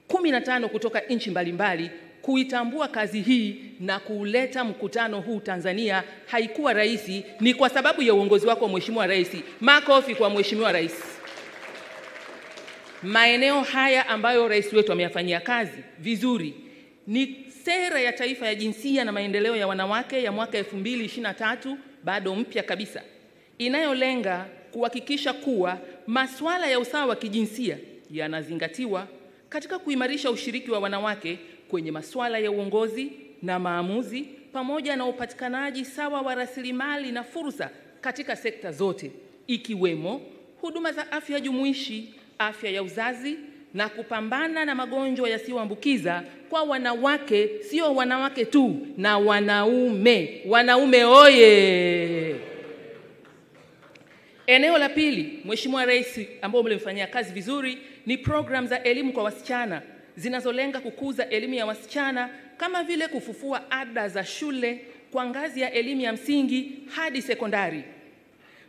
15 kutoka nchi mbalimbali kuitambua kazi hii na kuleta mkutano huu Tanzania. Haikuwa rahisi, ni kwa sababu ya uongozi wako Mheshimiwa Rais. Makofi kwa Mheshimiwa Rais. Maeneo haya ambayo rais wetu ameyafanyia kazi vizuri ni sera ya taifa ya jinsia na maendeleo ya wanawake ya mwaka 2023, bado mpya kabisa, inayolenga kuhakikisha kuwa masuala ya usawa wa kijinsia yanazingatiwa katika kuimarisha ushiriki wa wanawake kwenye masuala ya uongozi na maamuzi, pamoja na upatikanaji sawa wa rasilimali na fursa katika sekta zote, ikiwemo huduma za afya jumuishi, afya ya uzazi, na kupambana na magonjwa yasiyoambukiza kwa wanawake, sio wanawake tu, na wanaume. Wanaume oye! Eneo la pili, Mheshimiwa Rais, ambao mlimfanyia kazi vizuri, ni program za elimu kwa wasichana zinazolenga kukuza elimu ya wasichana, kama vile kufufua ada za shule kwa ngazi ya elimu ya msingi hadi sekondari,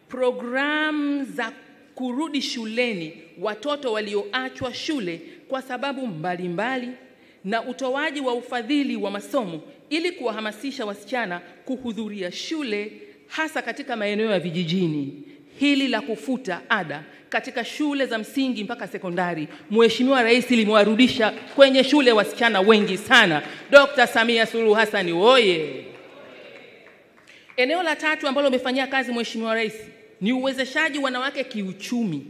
program za kurudi shuleni watoto walioachwa shule kwa sababu mbalimbali, na utoaji wa ufadhili wa masomo ili kuwahamasisha wasichana kuhudhuria shule, hasa katika maeneo ya vijijini. Hili la kufuta ada katika shule za msingi mpaka sekondari, Mheshimiwa Rais limewarudisha kwenye shule wasichana wengi sana. Dr. Samia Suluhu Hassan oye! Eneo la tatu ambalo umefanyia kazi Mheshimiwa Rais ni uwezeshaji wanawake kiuchumi,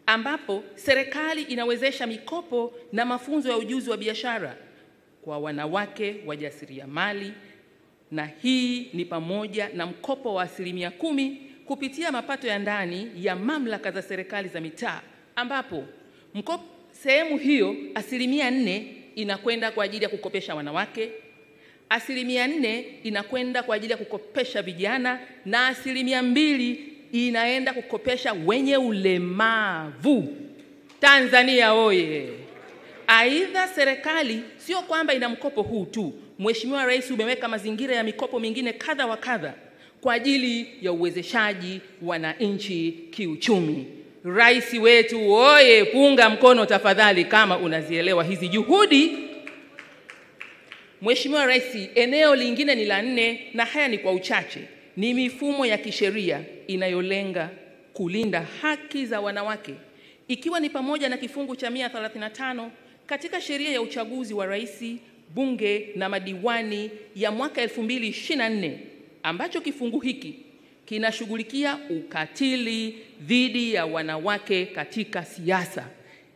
ambapo serikali inawezesha mikopo na mafunzo ya ujuzi wa biashara kwa wanawake wajasiriamali, na hii ni pamoja na mkopo wa 10% kupitia mapato ya ndani ya mamlaka za serikali za mitaa, ambapo sehemu hiyo 4% inakwenda kwa ajili ya kukopesha wanawake, 4% inakwenda kwa ajili ya kukopesha vijana, na 2% inaenda kukopesha wenye ulemavu. Tanzania oye! Aidha, serikali sio kwamba ina mkopo huu tu. Mheshimiwa Rais umeweka mazingira ya mikopo mingine kadha wa kadha kwa ajili ya uwezeshaji wananchi kiuchumi. Rais wetu oye! Punga mkono tafadhali kama unazielewa hizi juhudi. Mheshimiwa Rais, eneo lingine ni la 4, na haya ni kwa uchache, ni mifumo ya kisheria inayolenga kulinda haki za wanawake, ikiwa ni pamoja na kifungu cha 135 katika sheria ya uchaguzi wa rais, bunge na madiwani ya mwaka 2024, ambacho kifungu hiki kinashughulikia ukatili dhidi ya wanawake katika siasa.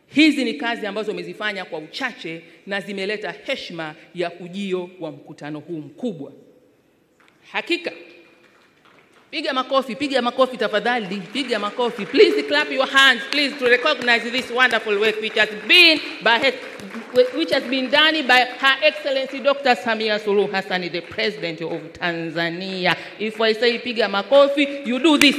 Hizi ni kazi ambazo umezifanya kwa uchache na zimeleta heshima ya ujio wa mkutano huu mkubwa. Hakika, piga makofi tafadhali, piga makofi. Please clap your hands, please, to recognize this wonderful work which has been done by Her Excellency Dr. Samia Suluhu Hassan, the President of Tanzania. If I say piga makofi, you do this.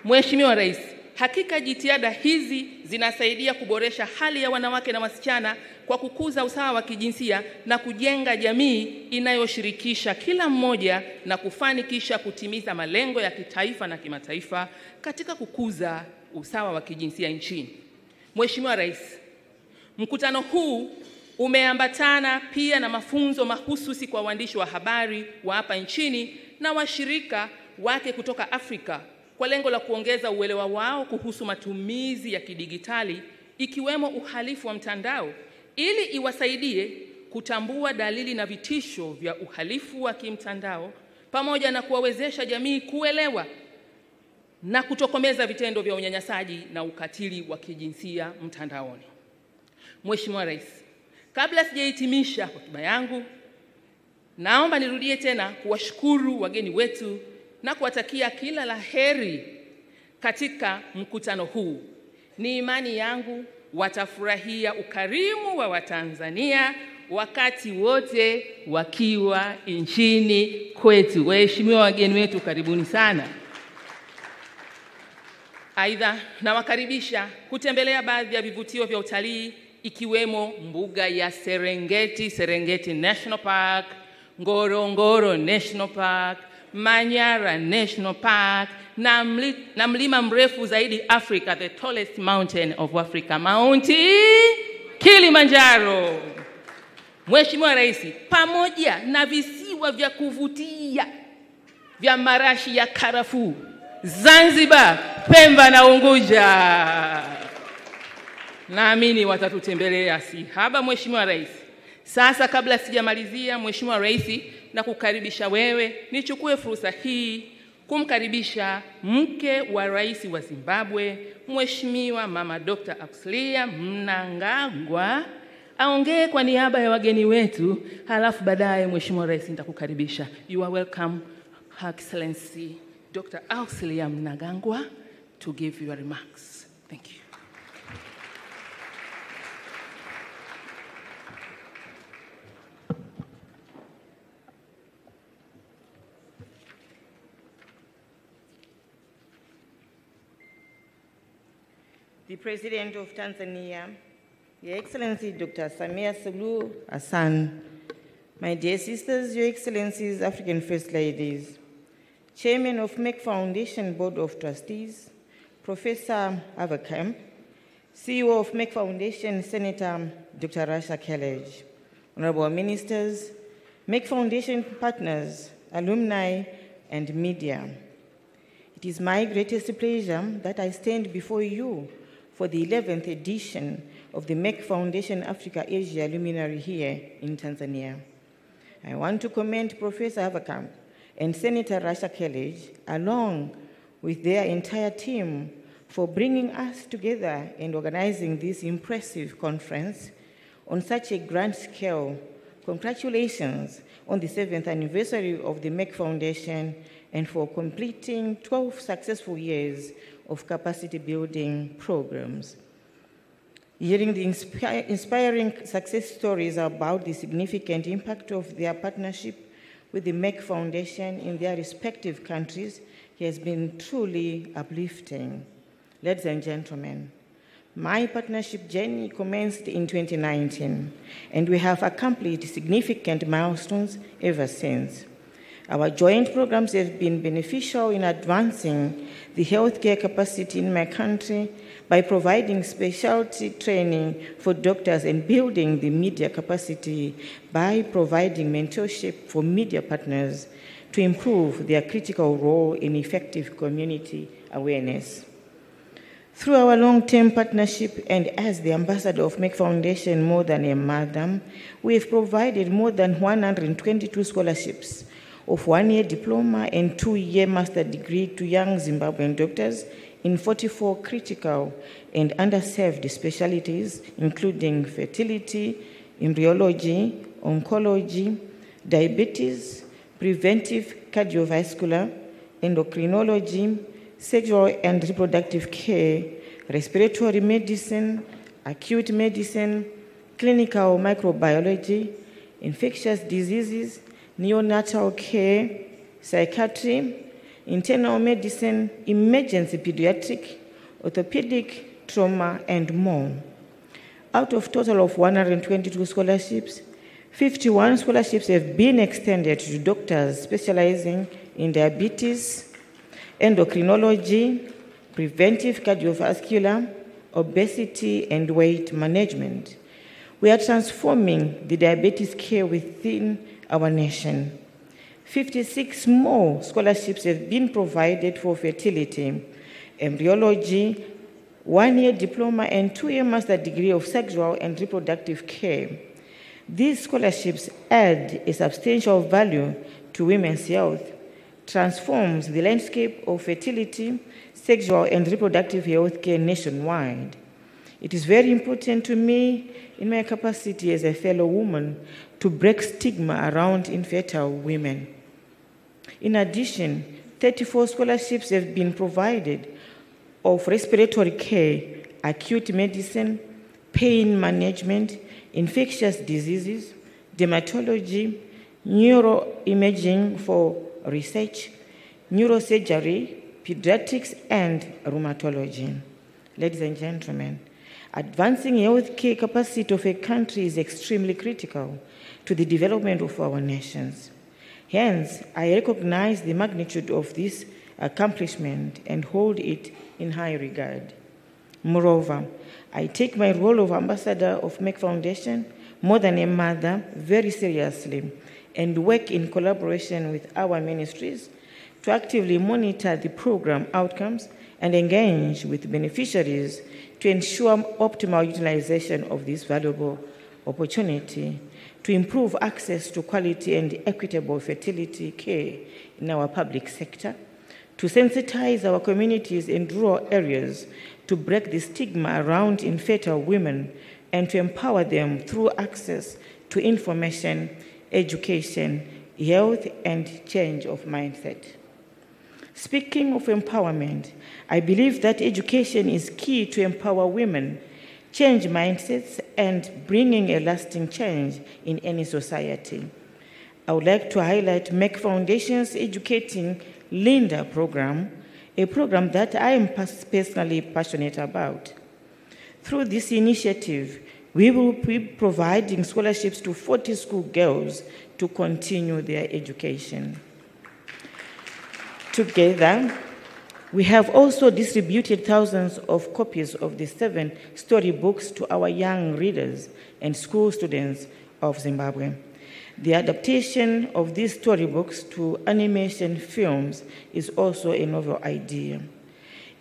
Mheshimiwa Rais, hakika jitihada hizi zinasaidia kuboresha hali ya wanawake na wasichana kwa kukuza usawa wa kijinsia na kujenga jamii inayoshirikisha kila mmoja na kufanikisha kutimiza malengo ya kitaifa na kimataifa katika kukuza usawa wa kijinsia nchini. Mheshimiwa Rais, mkutano huu Umeambatana pia na mafunzo mahususi kwa waandishi wa habari wa hapa nchini na washirika wake kutoka Afrika kwa lengo la kuongeza uelewa wao kuhusu matumizi ya kidigitali ikiwemo uhalifu wa mtandao ili iwasaidie kutambua dalili na vitisho vya uhalifu wa kimtandao pamoja na kuwawezesha jamii kuelewa na kutokomeza vitendo vya unyanyasaji na ukatili wa kijinsia mtandaoni. Mheshimiwa Rais, kabla sijahitimisha hotuba yangu, naomba nirudie tena kuwashukuru wageni wetu na kuwatakia kila la heri katika mkutano huu. Ni imani yangu watafurahia ukarimu wa Watanzania wakati wote wakiwa nchini kwetu. Waheshimiwa wageni wetu, karibuni sana. Aidha, nawakaribisha kutembelea baadhi ya vivutio vya utalii ikiwemo mbuga ya Serengeti National Park, Ngorongoro National Park, Manyara National Park na mlima mrefu zaidi Africa, the tallest mountain of Africa, Mount Kilimanjaro. Mheshimiwa Rais, pamoja na visiwa vya kuvutia vya marashi ya karafuu, Zanzibar, Pemba na Unguja, naamini watatutembelea si haba. Mheshimiwa Rais, sasa kabla sijamalizia, Mheshimiwa Rais, na kukaribisha wewe, nichukue fursa hii kumkaribisha mke wa Rais wa Zimbabwe, Mheshimiwa Mama Dr. Akishiriki Mnangagwa, aongee kwa niaba ya wageni wetu, halafu baadaye Mheshimiwa Rais nitakukaribisha. You are welcome, Her Excellency Dr. Akishiriki Mnangagwa, to give your remarks. Thank you. The President of Tanzania, Your Excellency Dr. Samia Suluhu Hassan, my dear sisters, Your Excellencies, African First Ladies, Chairman of Merck Foundation Board of Trustees, Professor Avakam, CEO of Merck Foundation, Senator Dr. Rasha Kelej, Honorable Ministers, Merck Foundation partners, alumni, and media. It is my greatest pleasure that I stand before you for the 11th edition of the Merck Foundation Africa-Asia Luminary here in Tanzania. I want to commend Professor Avakam and Senator Rasha Kelej, along with their entire team, for bringing us together and organizing this impressive conference on such a grand scale. Congratulations on the 7th anniversary of the Merck Foundation and for completing 12 successful years of capacity building programs. Hearing the inspiring success stories about the significant impact of their partnership with the Merck Foundation in their respective countries has been truly uplifting. Ladies and gentlemen, my partnership journey commenced in 2019, and we have accomplished significant milestones ever since. Our joint programs have been beneficial in advancing the healthcare capacity in my country by providing specialty training for doctors and building the media capacity by providing mentorship for media partners to improve their critical role in effective community awareness. Through our long-term partnership and as the ambassador of Merck Foundation more than a madam, we have provided more than 122 scholarships of 1-year diploma and 2-year master degree to young Zimbabwean doctors in 44 critical and underserved specialties, including fertility, embryology, oncology, diabetes, preventive cardiovascular, endocrinology, sexual and reproductive care, respiratory medicine, acute medicine, clinical microbiology, infectious diseases, neonatal care, psychiatry, internal medicine, emergency pediatric, orthopedic, trauma, and more. Out of total of 122 scholarships, 51 scholarships have been extended to doctors specializing in diabetes, endocrinology, preventive cardiovascular, obesity, and weight management, We are transforming the diabetes care within our nation. 56 more scholarships have been provided for fertility, embryology, 1-year diploma, and 2-year master degree of sexual and reproductive care. These scholarships add a substantial value to women's health, transforms the landscape of fertility, sexual and reproductive health care nationwide. It is very important to me, in my capacity as a fellow woman, to break stigma around infertile women. In addition, 34 scholarships have been provided of respiratory care, acute medicine, pain management, infectious diseases, dermatology, neuroimaging for research, neurosurgery, pediatrics, and rheumatology. Ladies and gentlemen, advancing healthcare capacity of a country is extremely critical to the development of our nations. Hence, I recognize the magnitude of this accomplishment and hold it in high regard. Moreover, I take my role of ambassador of Merck Foundation, more than a mother, very seriously, and work in collaboration with our ministries to actively monitor the program outcomes and engage with beneficiaries to ensure optimal utilization of this valuable opportunity to improve access to quality and equitable fertility care in our public sector, to sensitize our communities in rural areas to break the stigma around infertile women, and to empower them through access to information, education, health, and change of mindset. Speaking of empowerment, I believe that education is key to empower women, change mindsets, and bringing a lasting change in any society. I would like to highlight Merck Foundation's Educating Linda program, a program that I am personally passionate about. Through this initiative, we will be providing scholarships to 40 schoolgirls to continue their education. Together, we have also distributed thousands of copies of the 7 storybooks to our young readers and school students of Zimbabwe. The adaptation of these storybooks to animation films is also a novel idea.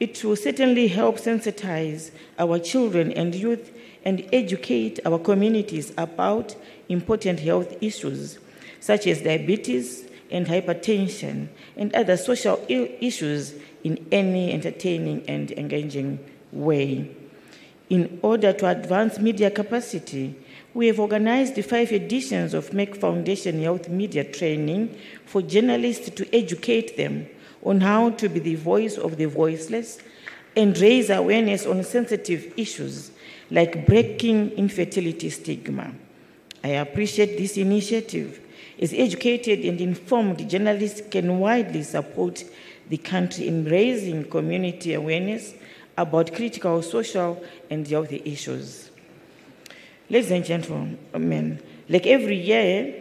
It will certainly help sensitize our children and youth and educate our communities about important health issues such as diabetes and hypertension and other social issues in any entertaining and engaging way. In order to advance media capacity, we have organized the 5 editions of Merck Foundation Health Media Training for journalists to educate them on how to be the voice of the voiceless and raise awareness on sensitive issues like breaking infertility stigma. I appreciate this initiative, as educated and informed journalists can widely support the country in raising community awareness about critical social and health issues. Ladies and gentlemen, like every year,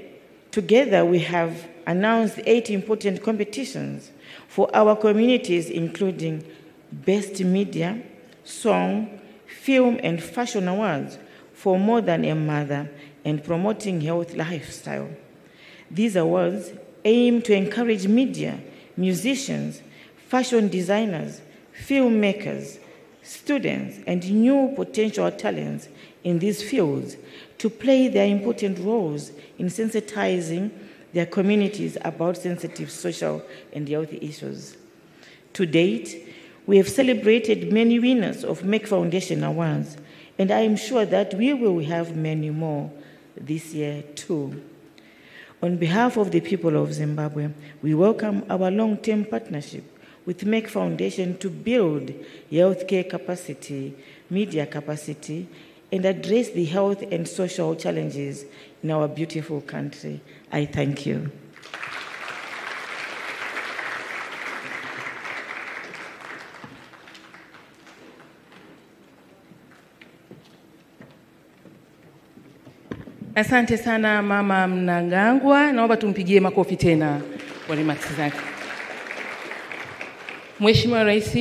together we have announced 8 important competitions for our communities, including Best Media, Song, Film, and Fashion Awards for More Than a Mother and Promoting Health Lifestyle. These awards aim to encourage media, musicians, fashion designers, filmmakers, students, and new potential talents in these fields to play their important roles in sensitizing their communities about sensitive social and health issues. To date, we have celebrated many winners of Merck Foundation Awards, and I am sure that we will have many more this year too. On behalf of the people of Zimbabwe, we welcome our long-term partnership with Merck Foundation to build healthcare capacity, media capacity, and address the health and social challenges in our beautiful country. I thank you. Asante sana Mama Mnangagwa, naomba tumpigie makofi tena kwa remarks zake. Mheshimiwa Rais,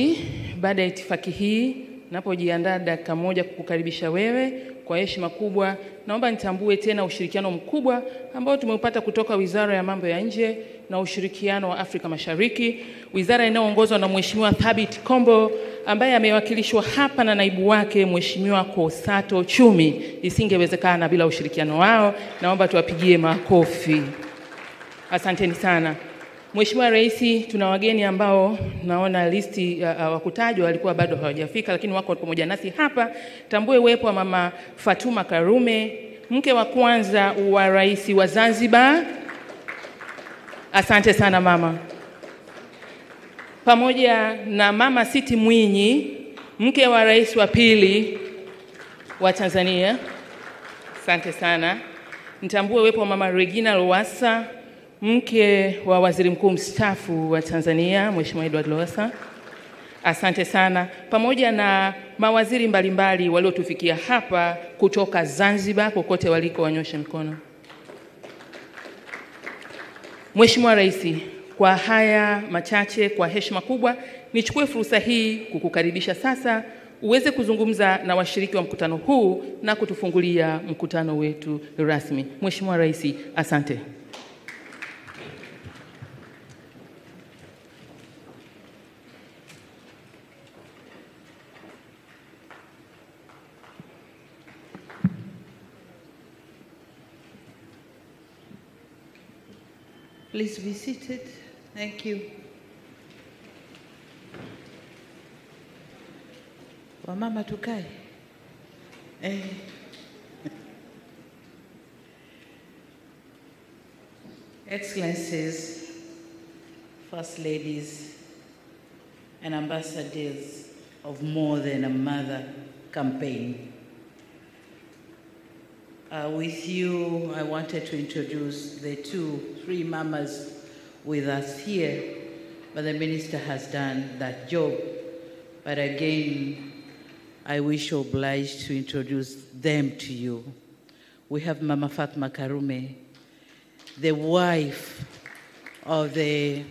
baada ya itifaki hii, napojiandaa dakika moja kukukaribisha wewe kwa heshima kubwa naomba nitambue tena ushirikiano mkubwa ambao tumeupata kutoka Wizara ya Mambo ya Nje na Ushirikiano wa Afrika Mashariki, wizara inayoongozwa na Mheshimiwa Thabit Kombo ambaye amewakilishwa hapa na naibu wake Mheshimiwa Kosato Chumi. Isingewezekana bila ushirikiano wao. Naomba tuwapigie makofi. Asanteni sana. Mheshimiwa Rais, tuna wageni ambao naona listi wakutajwa walikuwa bado hawajafika, lakini wako pamoja nasi hapa. Tambue uwepo wa Mama Fatuma Karume, mke wa kwanza wa Rais wa Zanzibar. Asante sana mama. Pamoja na Mama Siti Mwinyi, mke wa Rais wa pili wa Tanzania. Asante sana. Nitambue uwepo wa Mama Regina Lowassa, mke wa Waziri Mkuu mstaafu wa Tanzania, Mheshimiwa Edward Lowassa. Asante sana. Pamoja na mawaziri mbalimbali waliotufikia hapa kutoka Zanzibar, kokote waliko wanyoshe mkono. Mheshimiwa Rais, kwa haya machache, kwa heshima kubwa, nichukue fursa hii kukukaribisha sasa uweze kuzungumza na washiriki wa mkutano huu na kutufungulia mkutano wetu rasmi. Mheshimiwa Rais, asante. Please be seated. Thank you. Wamama tukae. Excellencies, First Ladies, and Ambassadors of More Than a Mother campaign. With you, I wanted to introduce the 3 mamas with us here, but the minister has done that job. But again, I wish obliged to introduce them to you. We have Mama Fatuma Karume, the wife of the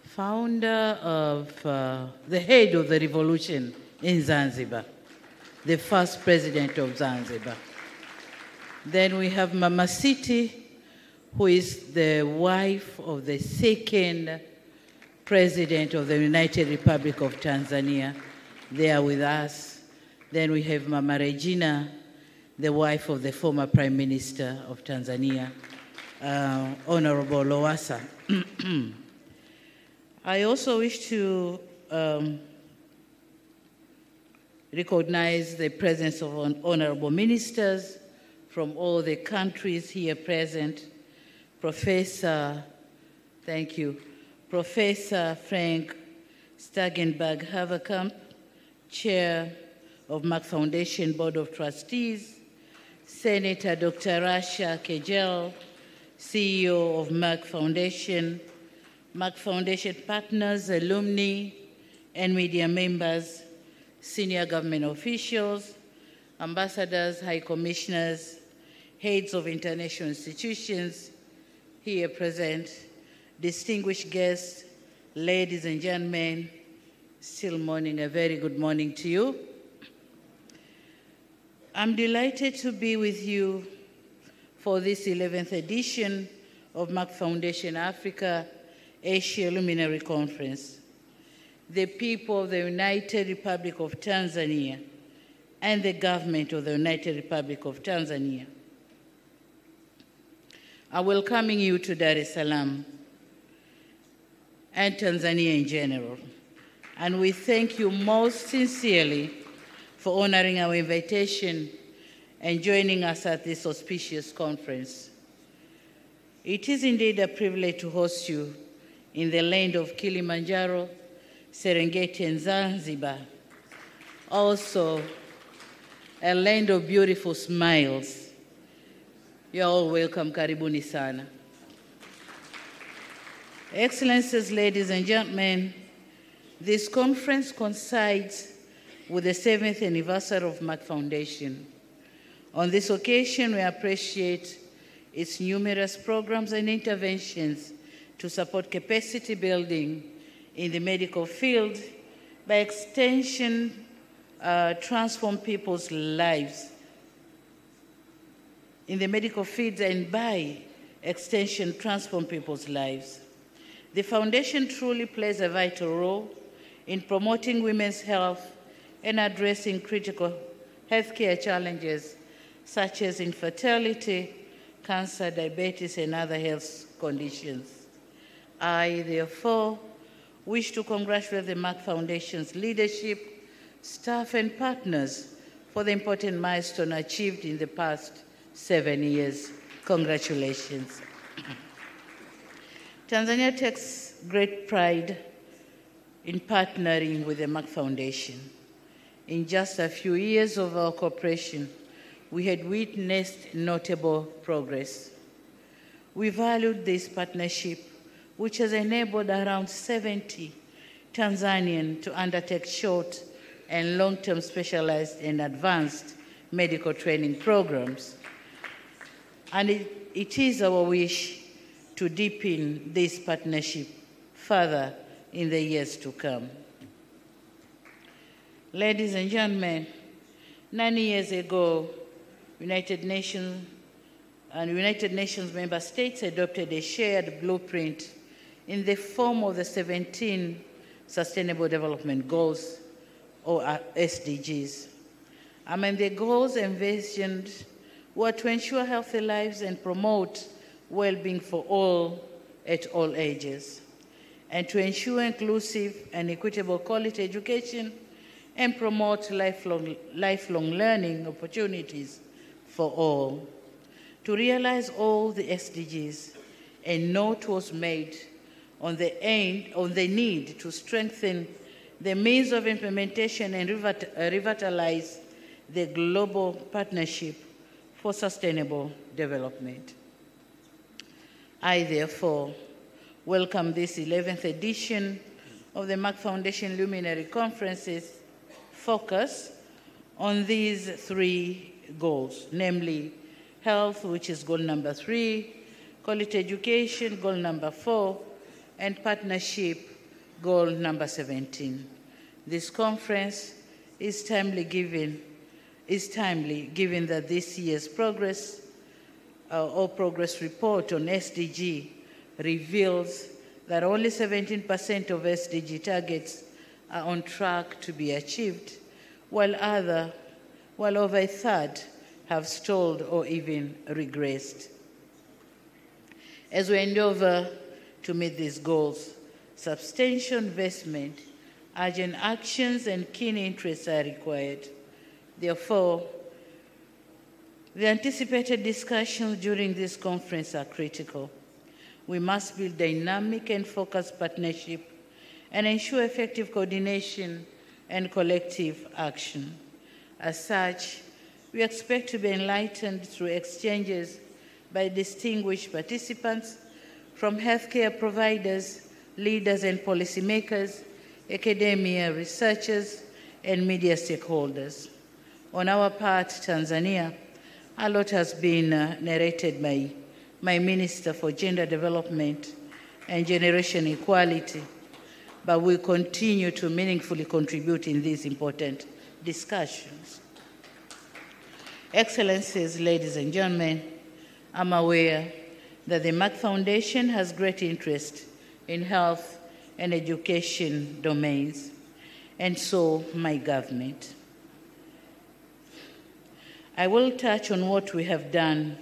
founder of, the head of the revolution in Zanzibar, the first president of Zanzibar. Then we have Mama Siti, who is the wife of the second president of the United Republic of Tanzania. They are with us. Then we have Mama Regina, the wife of the former Prime Minister of Tanzania, Honorable Lowassa. I also wish to recognize the presence of honorable ministers from all the countries here present. Professor Frank Stagenberg-Haverkamp, Chair of Merck Foundation Board of Trustees, Senator Dr. Rasha Kejel, CEO of Merck Foundation partners, alumni, and media members, senior government officials, ambassadors, high commissioners, heads of international institutions here present, distinguished guests, ladies and gentlemen, still morning, a very good morning to you. I'm delighted to be with you for this 11th edition of Merck Foundation Africa Asia Luminary Conference. The people of the United Republic of Tanzania and the government of the United Republic of Tanzania are welcoming you to Dar es Salaam and Tanzania in general. And we thank you most sincerely for honoring our invitation and joining us at this auspicious conference. It is indeed a privilege to host you in the land of Kilimanjaro, Serengeti, and Zanzibar. Also, a land of beautiful smiles. You're all welcome, karibuni sana. Excellencies, ladies and gentlemen, this conference coincides with the 7th anniversary of Merck Foundation. On this occasion, we appreciate its numerous programs and interventions to support capacity building in the medical field, by extension, transform people's lives in the medical field and by extension, transform people's lives. The foundation truly plays a vital role in promoting women's health and addressing critical healthcare challenges such as infertility, cancer, diabetes, and other health conditions. I, therefore, wish to congratulate the Merck Foundation's leadership, staff, and partners for the important milestone achieved in the past 7 years. Congratulations. Tanzania takes great pride in partnering with the Merck Foundation. In just a few years of our cooperation, we had witnessed notable progress. We valued this partnership, which has enabled around 70 Tanzanians to undertake short and long-term specialized and advanced medical training programs. And it is our wish to deepen this partnership further in the years to come. Ladies and gentlemen, 9 years ago, United Nations member states adopted a shared blueprint in the form of the 17 Sustainable Development Goals, or SDGs. Among the goals envisioned were to ensure healthy lives and promote well-being for all at all ages, and to ensure inclusive and equitable quality education and promote lifelong learning opportunities for all. To realize all the SDGs, a note was made on the need to strengthen the means of implementation and revitalize the global partnership for sustainable development. I, therefore, welcome this 11th edition of the Merck Foundation Luminary Conference's focus on these 3 goals, namely health, which is goal number 3, quality education, goal number 4, and partnership, goal number 17. This conference is timely given that this year's progress report on SDG reveals that only 17% of SDG targets are on track to be achieved, while over a third have stalled or even regressed. As we endeavor to meet these goals, substantial investment, urgent actions, and keen interests are required. Therefore, the anticipated discussions during this conference are critical. We must build dynamic and focused partnership and ensure effective coordination and collective action. As such, we expect to be enlightened through exchanges by distinguished participants from healthcare providers, leaders and policymakers, academia, researchers, and media stakeholders. On our part, Tanzania, a lot has been narrated by my Minister for Gender Development and Generation Equality, but we continue to meaningfully contribute in these important discussions. Excellencies, ladies and gentlemen, I'm aware that the Merck Foundation has great interest in health and education domains, and so my government. I will touch on what we have done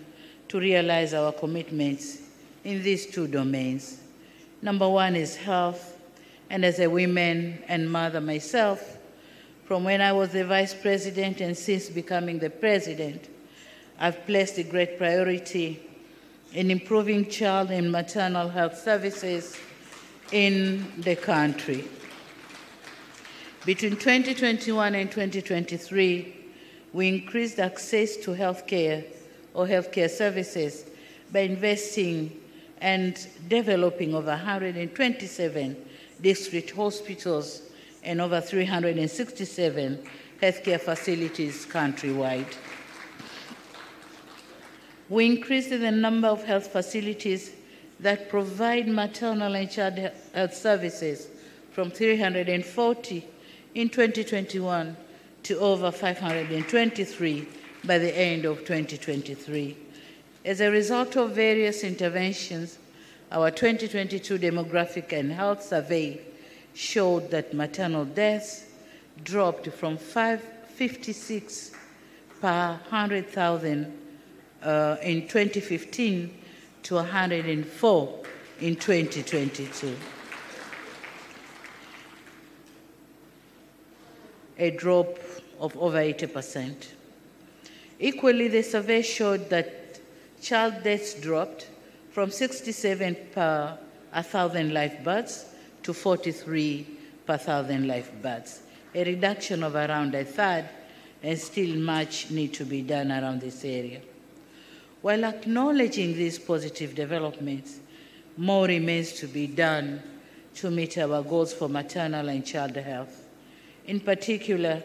to realize our commitments in these 2 domains. Number 1 is health, and as a woman and mother myself, from when I was the Vice President and since becoming the President, I've placed a great priority in improving child and maternal health services in the country. Between 2021 and 2023, we increased access to healthcare or healthcare services by investing and developing over 127 district hospitals and over 367 healthcare facilities countrywide. We increased the number of health facilities that provide maternal and child health services from 340 in 2021 to over 523 by the end of 2023. As a result of various interventions, our 2022 demographic and health survey showed that maternal deaths dropped from 56 per 100,000 in 2015 to 104 in 2022. A drop of over 80%. Equally, the survey showed that child deaths dropped from 67 per 1,000 live births to 43 per 1,000 live births, a reduction of around a third, and still much needs to be done around this area. While acknowledging these positive developments, more remains to be done to meet our goals for maternal and child health. In particular,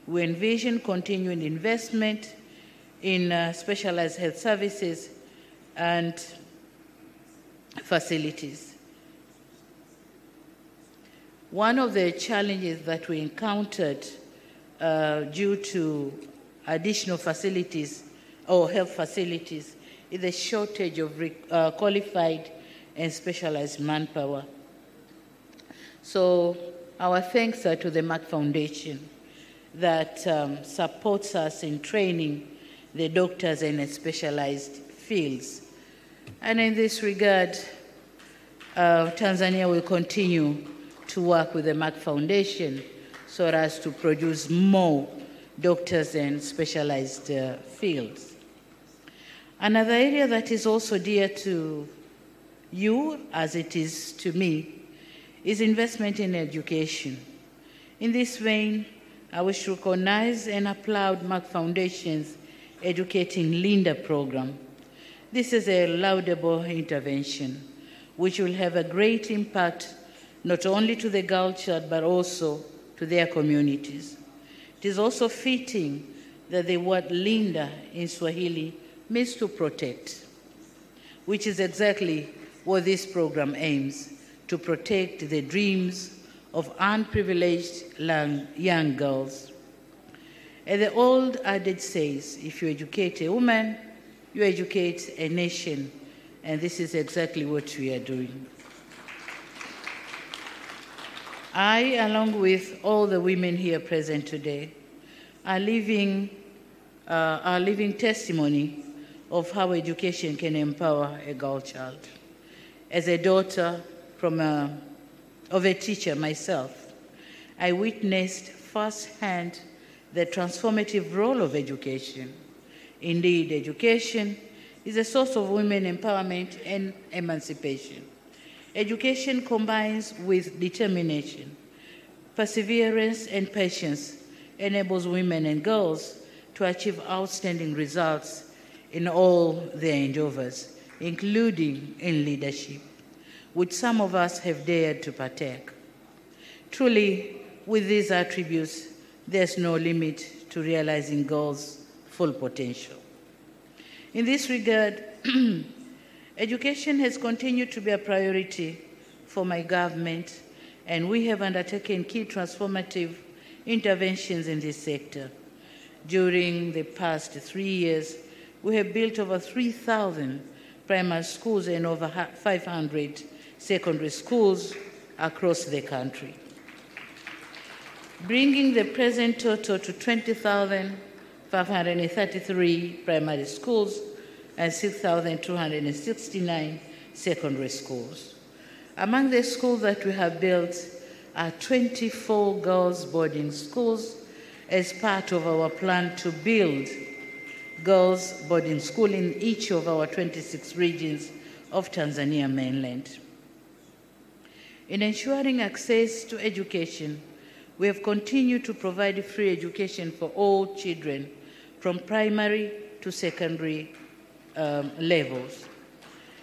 we envision continuing investment in specialized health services and facilities. One of the challenges that we encountered due to additional facilities or health facilities is the shortage of qualified and specialized manpower. So our thanks are to the Merck Foundation that supports us in training the doctors in specialized fields. And in this regard, Tanzania will continue to work with the Merck Foundation so as to produce more doctors in specialized fields. Another area that is also dear to you, as it is to me, is investment in education. In this vein, I wish to recognize and applaud Merck Foundation's Educating Linda program. This is a laudable intervention, which will have a great impact not only to the girl child, but also to their communities. It is also fitting that the word Linda in Swahili means to protect, which is exactly what this program aims, to protect the dreams of unprivileged young girls. As the old adage says, if you educate a woman, you educate a nation, and this is exactly what we are doing. I, along with all the women here present today, are living testimony of how education can empower a girl child. As a daughter of a teacher myself, I witnessed firsthand the transformative role of education. Indeed, education is a source of women empowerment and emancipation. Education combines with determination, perseverance, and patience, enables women and girls to achieve outstanding results in all their endeavors, including in leadership, which some of us have dared to partake. Truly, with these attributes, there's no limit to realizing girls' full potential. In this regard, education has continued to be a priority for my government, and we have undertaken key transformative interventions in this sector. During the past 3 years, we have built over 3,000 primary schools and over 500 secondary schools across the country, bringing the present total to 20,533 primary schools and 6,269 secondary schools. Among the schools that we have built are 24 girls' boarding schools as part of our plan to build girls' boarding school in each of our 26 regions of Tanzania mainland. In ensuring access to education, we have continued to provide free education for all children from primary to secondary levels.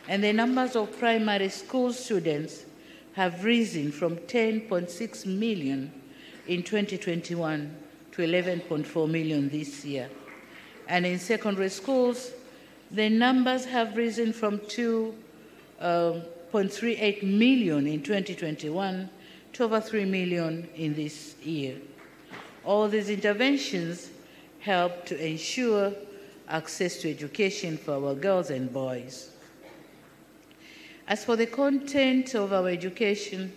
And the numbers of primary school students have risen from 10.6 million in 2021 to 11.4 million this year. And in secondary schools, the numbers have risen from 2.38 million in 2021 to over 3 million in this year. All these interventions help to ensure access to education for our girls and boys. As for the content of our education,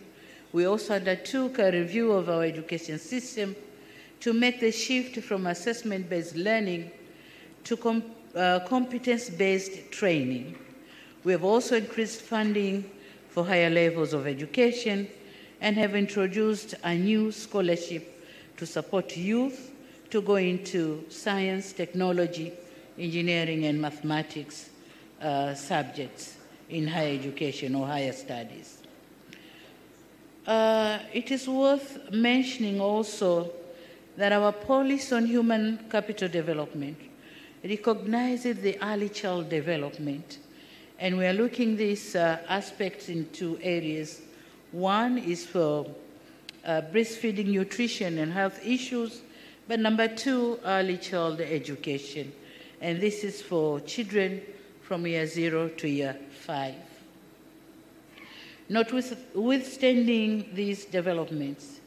we also undertook a review of our education system to make the shift from assessment-based learning to competence-based training. We have also increased funding for higher levels of education and have introduced a new scholarship to support youth to go into science, technology, engineering, and mathematics subjects in higher education or higher studies. It is worth mentioning also that our policy on human capital development recognizes the early child development, and we are looking these aspects in two areas. One is for breastfeeding, nutrition, and health issues, but number two, early child education, and this is for children from year 0 to year 5. Notwithstanding these developments,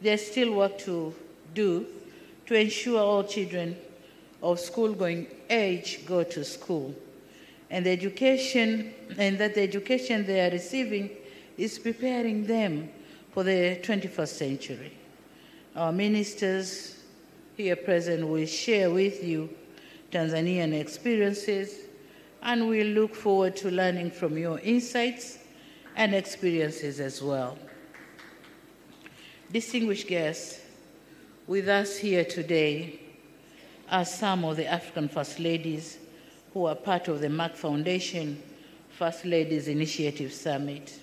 there's still work to do to ensure all children of school-going age go to school, and that the education they are receiving is preparing them for the 21st century. Our ministers here present will share with you Tanzanian experiences, and we look forward to learning from your insights and experiences as well. Distinguished guests, with us here today are some of the African First Ladies who are part of the Merck Foundation First Ladies Initiative Summit.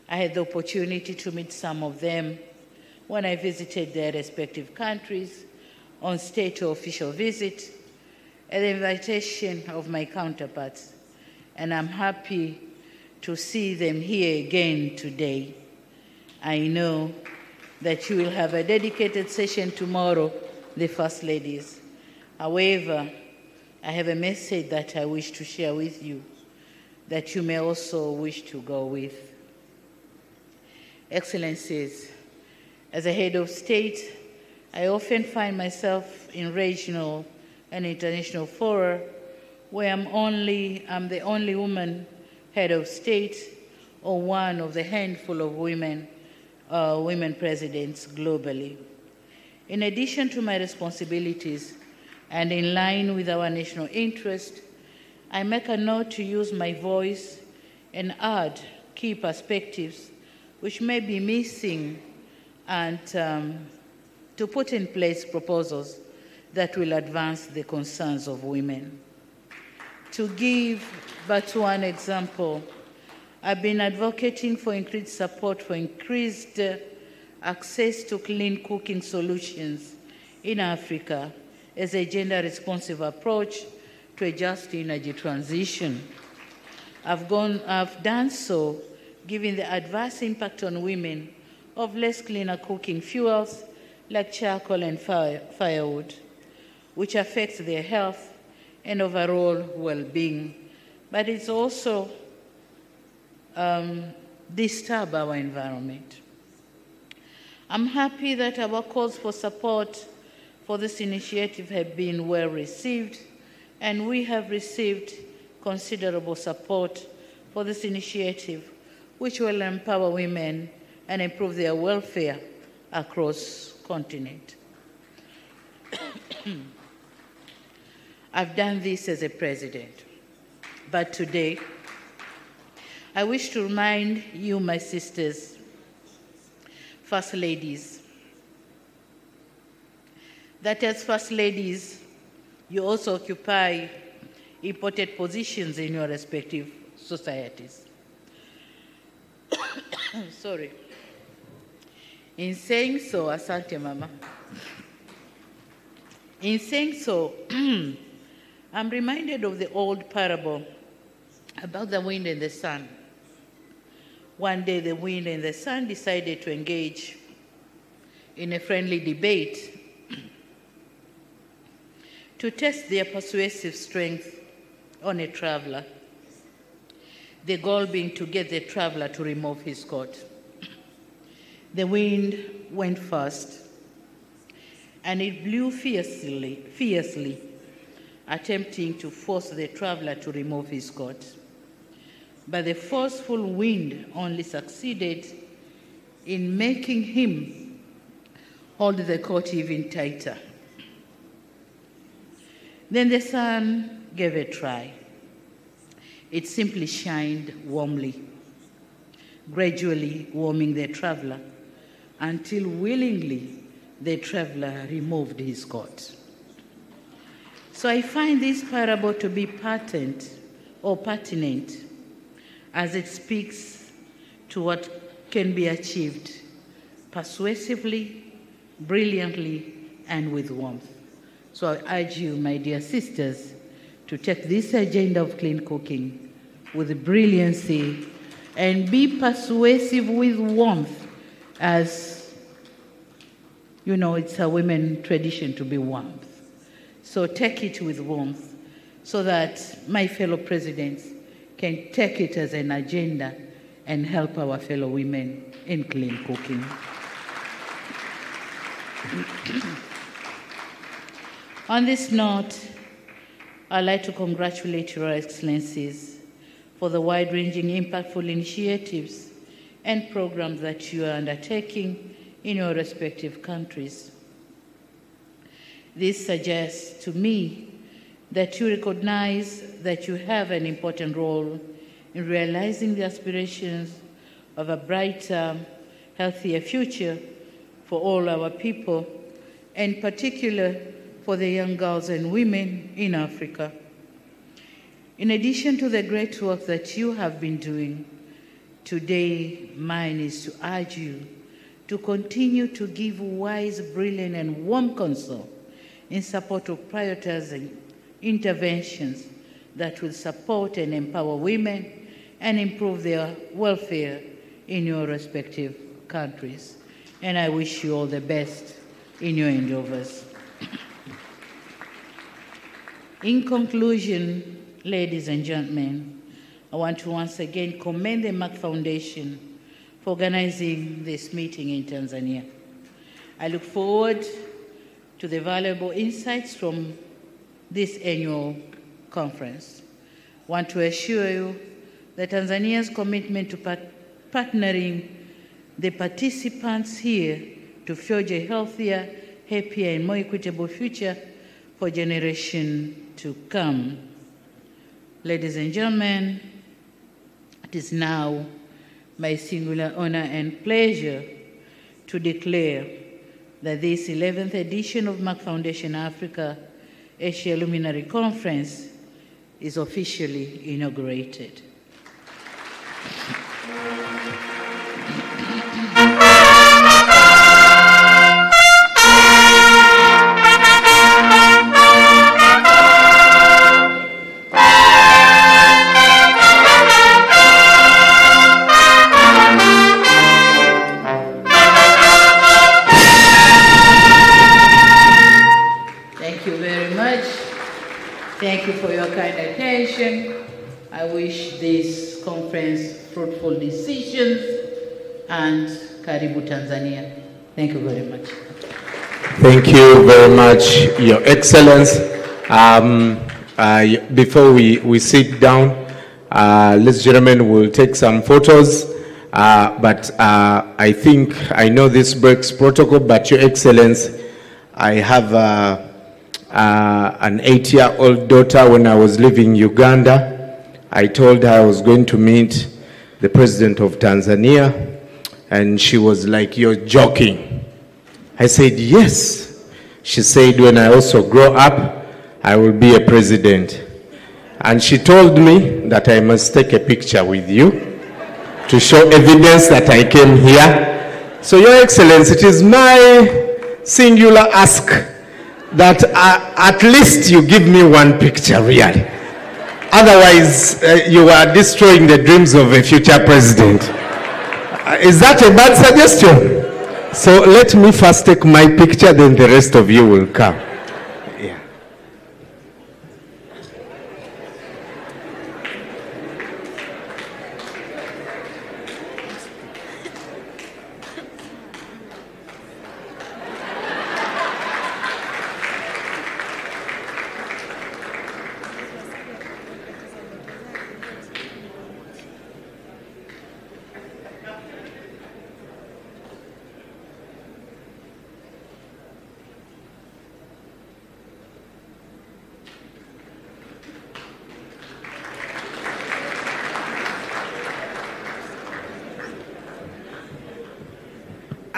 I had the opportunity to meet some of them when I visited their respective countries on state or official visit at the invitation of my counterparts, and I'm happy to see them here again today. I know that you will have a dedicated session tomorrow, the First Ladies. However, I have a message that I wish to share with you that you may also wish to go with. Excellencies, as a head of state, I often find myself in regional and international fora where I'm the only woman head of state or one of the handful of women presidents globally. In addition to my responsibilities and in line with our national interest, I make a note to use my voice and add key perspectives which may be missing and to put in place proposals that will advance the concerns of women. To give but one example, I've been advocating for increased support for increased access to clean cooking solutions in Africa as a gender-responsive approach to a just energy transition. I've done so given the adverse impact on women of less cleaner cooking fuels like charcoal and firewood, which affects their health and overall well-being, but it's also disturb our environment. I'm happy that our calls for support for this initiative have been well received, and we have received considerable support for this initiative, which will empower women and improve their welfare across the continent. I've done this as a president, but today I wish to remind you, my sisters, First Ladies, that as First Ladies, you also occupy important positions in your respective societies. Sorry. In saying so, asante mama. In saying so, I'm reminded of the old parable about the wind and the sun. One day, the wind and the sun decided to engage in a friendly debate to test their persuasive strength on a traveler, the goal being to get the traveler to remove his coat. The wind went first, and it blew fiercely, attempting to force the traveler to remove his coat. But the forceful wind only succeeded in making him hold the coat even tighter. Then the sun gave a try. It simply shined warmly, gradually warming the traveler until willingly the traveler removed his coat. So I find this parable to be pertinent as it speaks to what can be achieved persuasively, brilliantly, and with warmth. So I urge you, my dear sisters, to take this agenda of clean cooking with brilliancy and be persuasive with warmth, as you know, it's a women tradition to be warmth. So take it with warmth so that my fellow presidents can take it as an agenda and help our fellow women in clean cooking. On this note, I'd like to congratulate Your Excellencies for the wide-ranging, impactful initiatives and programs that you are undertaking in your respective countries. This suggests to me that you recognize that you have an important role in realizing the aspirations of a brighter, healthier future for all our people, and in particular for the young girls and women in Africa. In addition to the great work that you have been doing, today mine is to urge you to continue to give wise, brilliant, and warm counsel in support of prioritizing interventions that will support and empower women and improve their welfare in your respective countries. And I wish you all the best in your endeavors. In conclusion, ladies and gentlemen, I want to once again commend the Merck Foundation for organizing this meeting in Tanzania. I look forward to the valuable insights from this annual conference. I want to assure you that Tanzania's commitment to partnering the participants here to forge a healthier, happier, and more equitable future for generations to come. Ladies and gentlemen, it is now my singular honor and pleasure to declare that this 11th edition of Merck Foundation Africa Asia Luminary Conference is officially inaugurated. Thank you for your kind attention. I wish this conference fruitful decisions, and Karibu Tanzania. Thank you very much. Thank you very much, Your Excellence. Before we sit down, ladies and gentlemen, we'll take some photos. But I think I know this breaks protocol, but Your Excellence, I have an 8-year-old daughter. When I was living in Uganda, I told her I was going to meet the president of Tanzania, and she was like, "You're joking." I said, "Yes." She said, "When I also grow up, I will be a president." And she told me that I must take a picture with you to show evidence that I came here. So, Your Excellency, it is my singular ask that at least you give me one picture, really. Otherwise, you are destroying the dreams of a future president. Is that a bad suggestion? So let me first take my picture, then the rest of you will come. Yeah.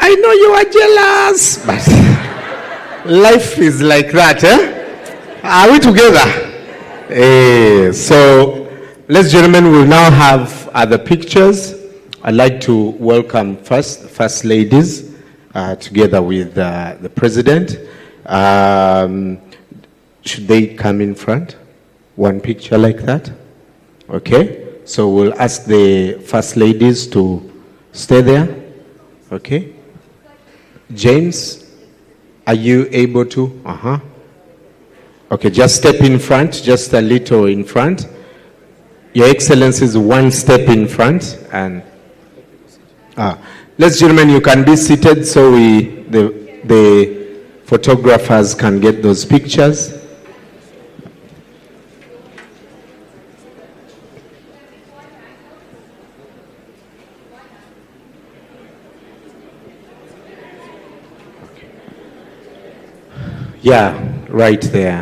I know you are jealous, but life is like that, eh? Are we together? So, ladies and gentlemen, we'll now have other pictures. I'd like to welcome first ladies together with the president. Should they come in front? One picture like that? Okay. So we'll ask the first ladies to stay there. Okay. James, are you able to? Okay, just step in front, just a little in front. Your Excellencies, one step in front. And ladies and gentlemen, you can be seated so the photographers can get those pictures. Yeah, right there.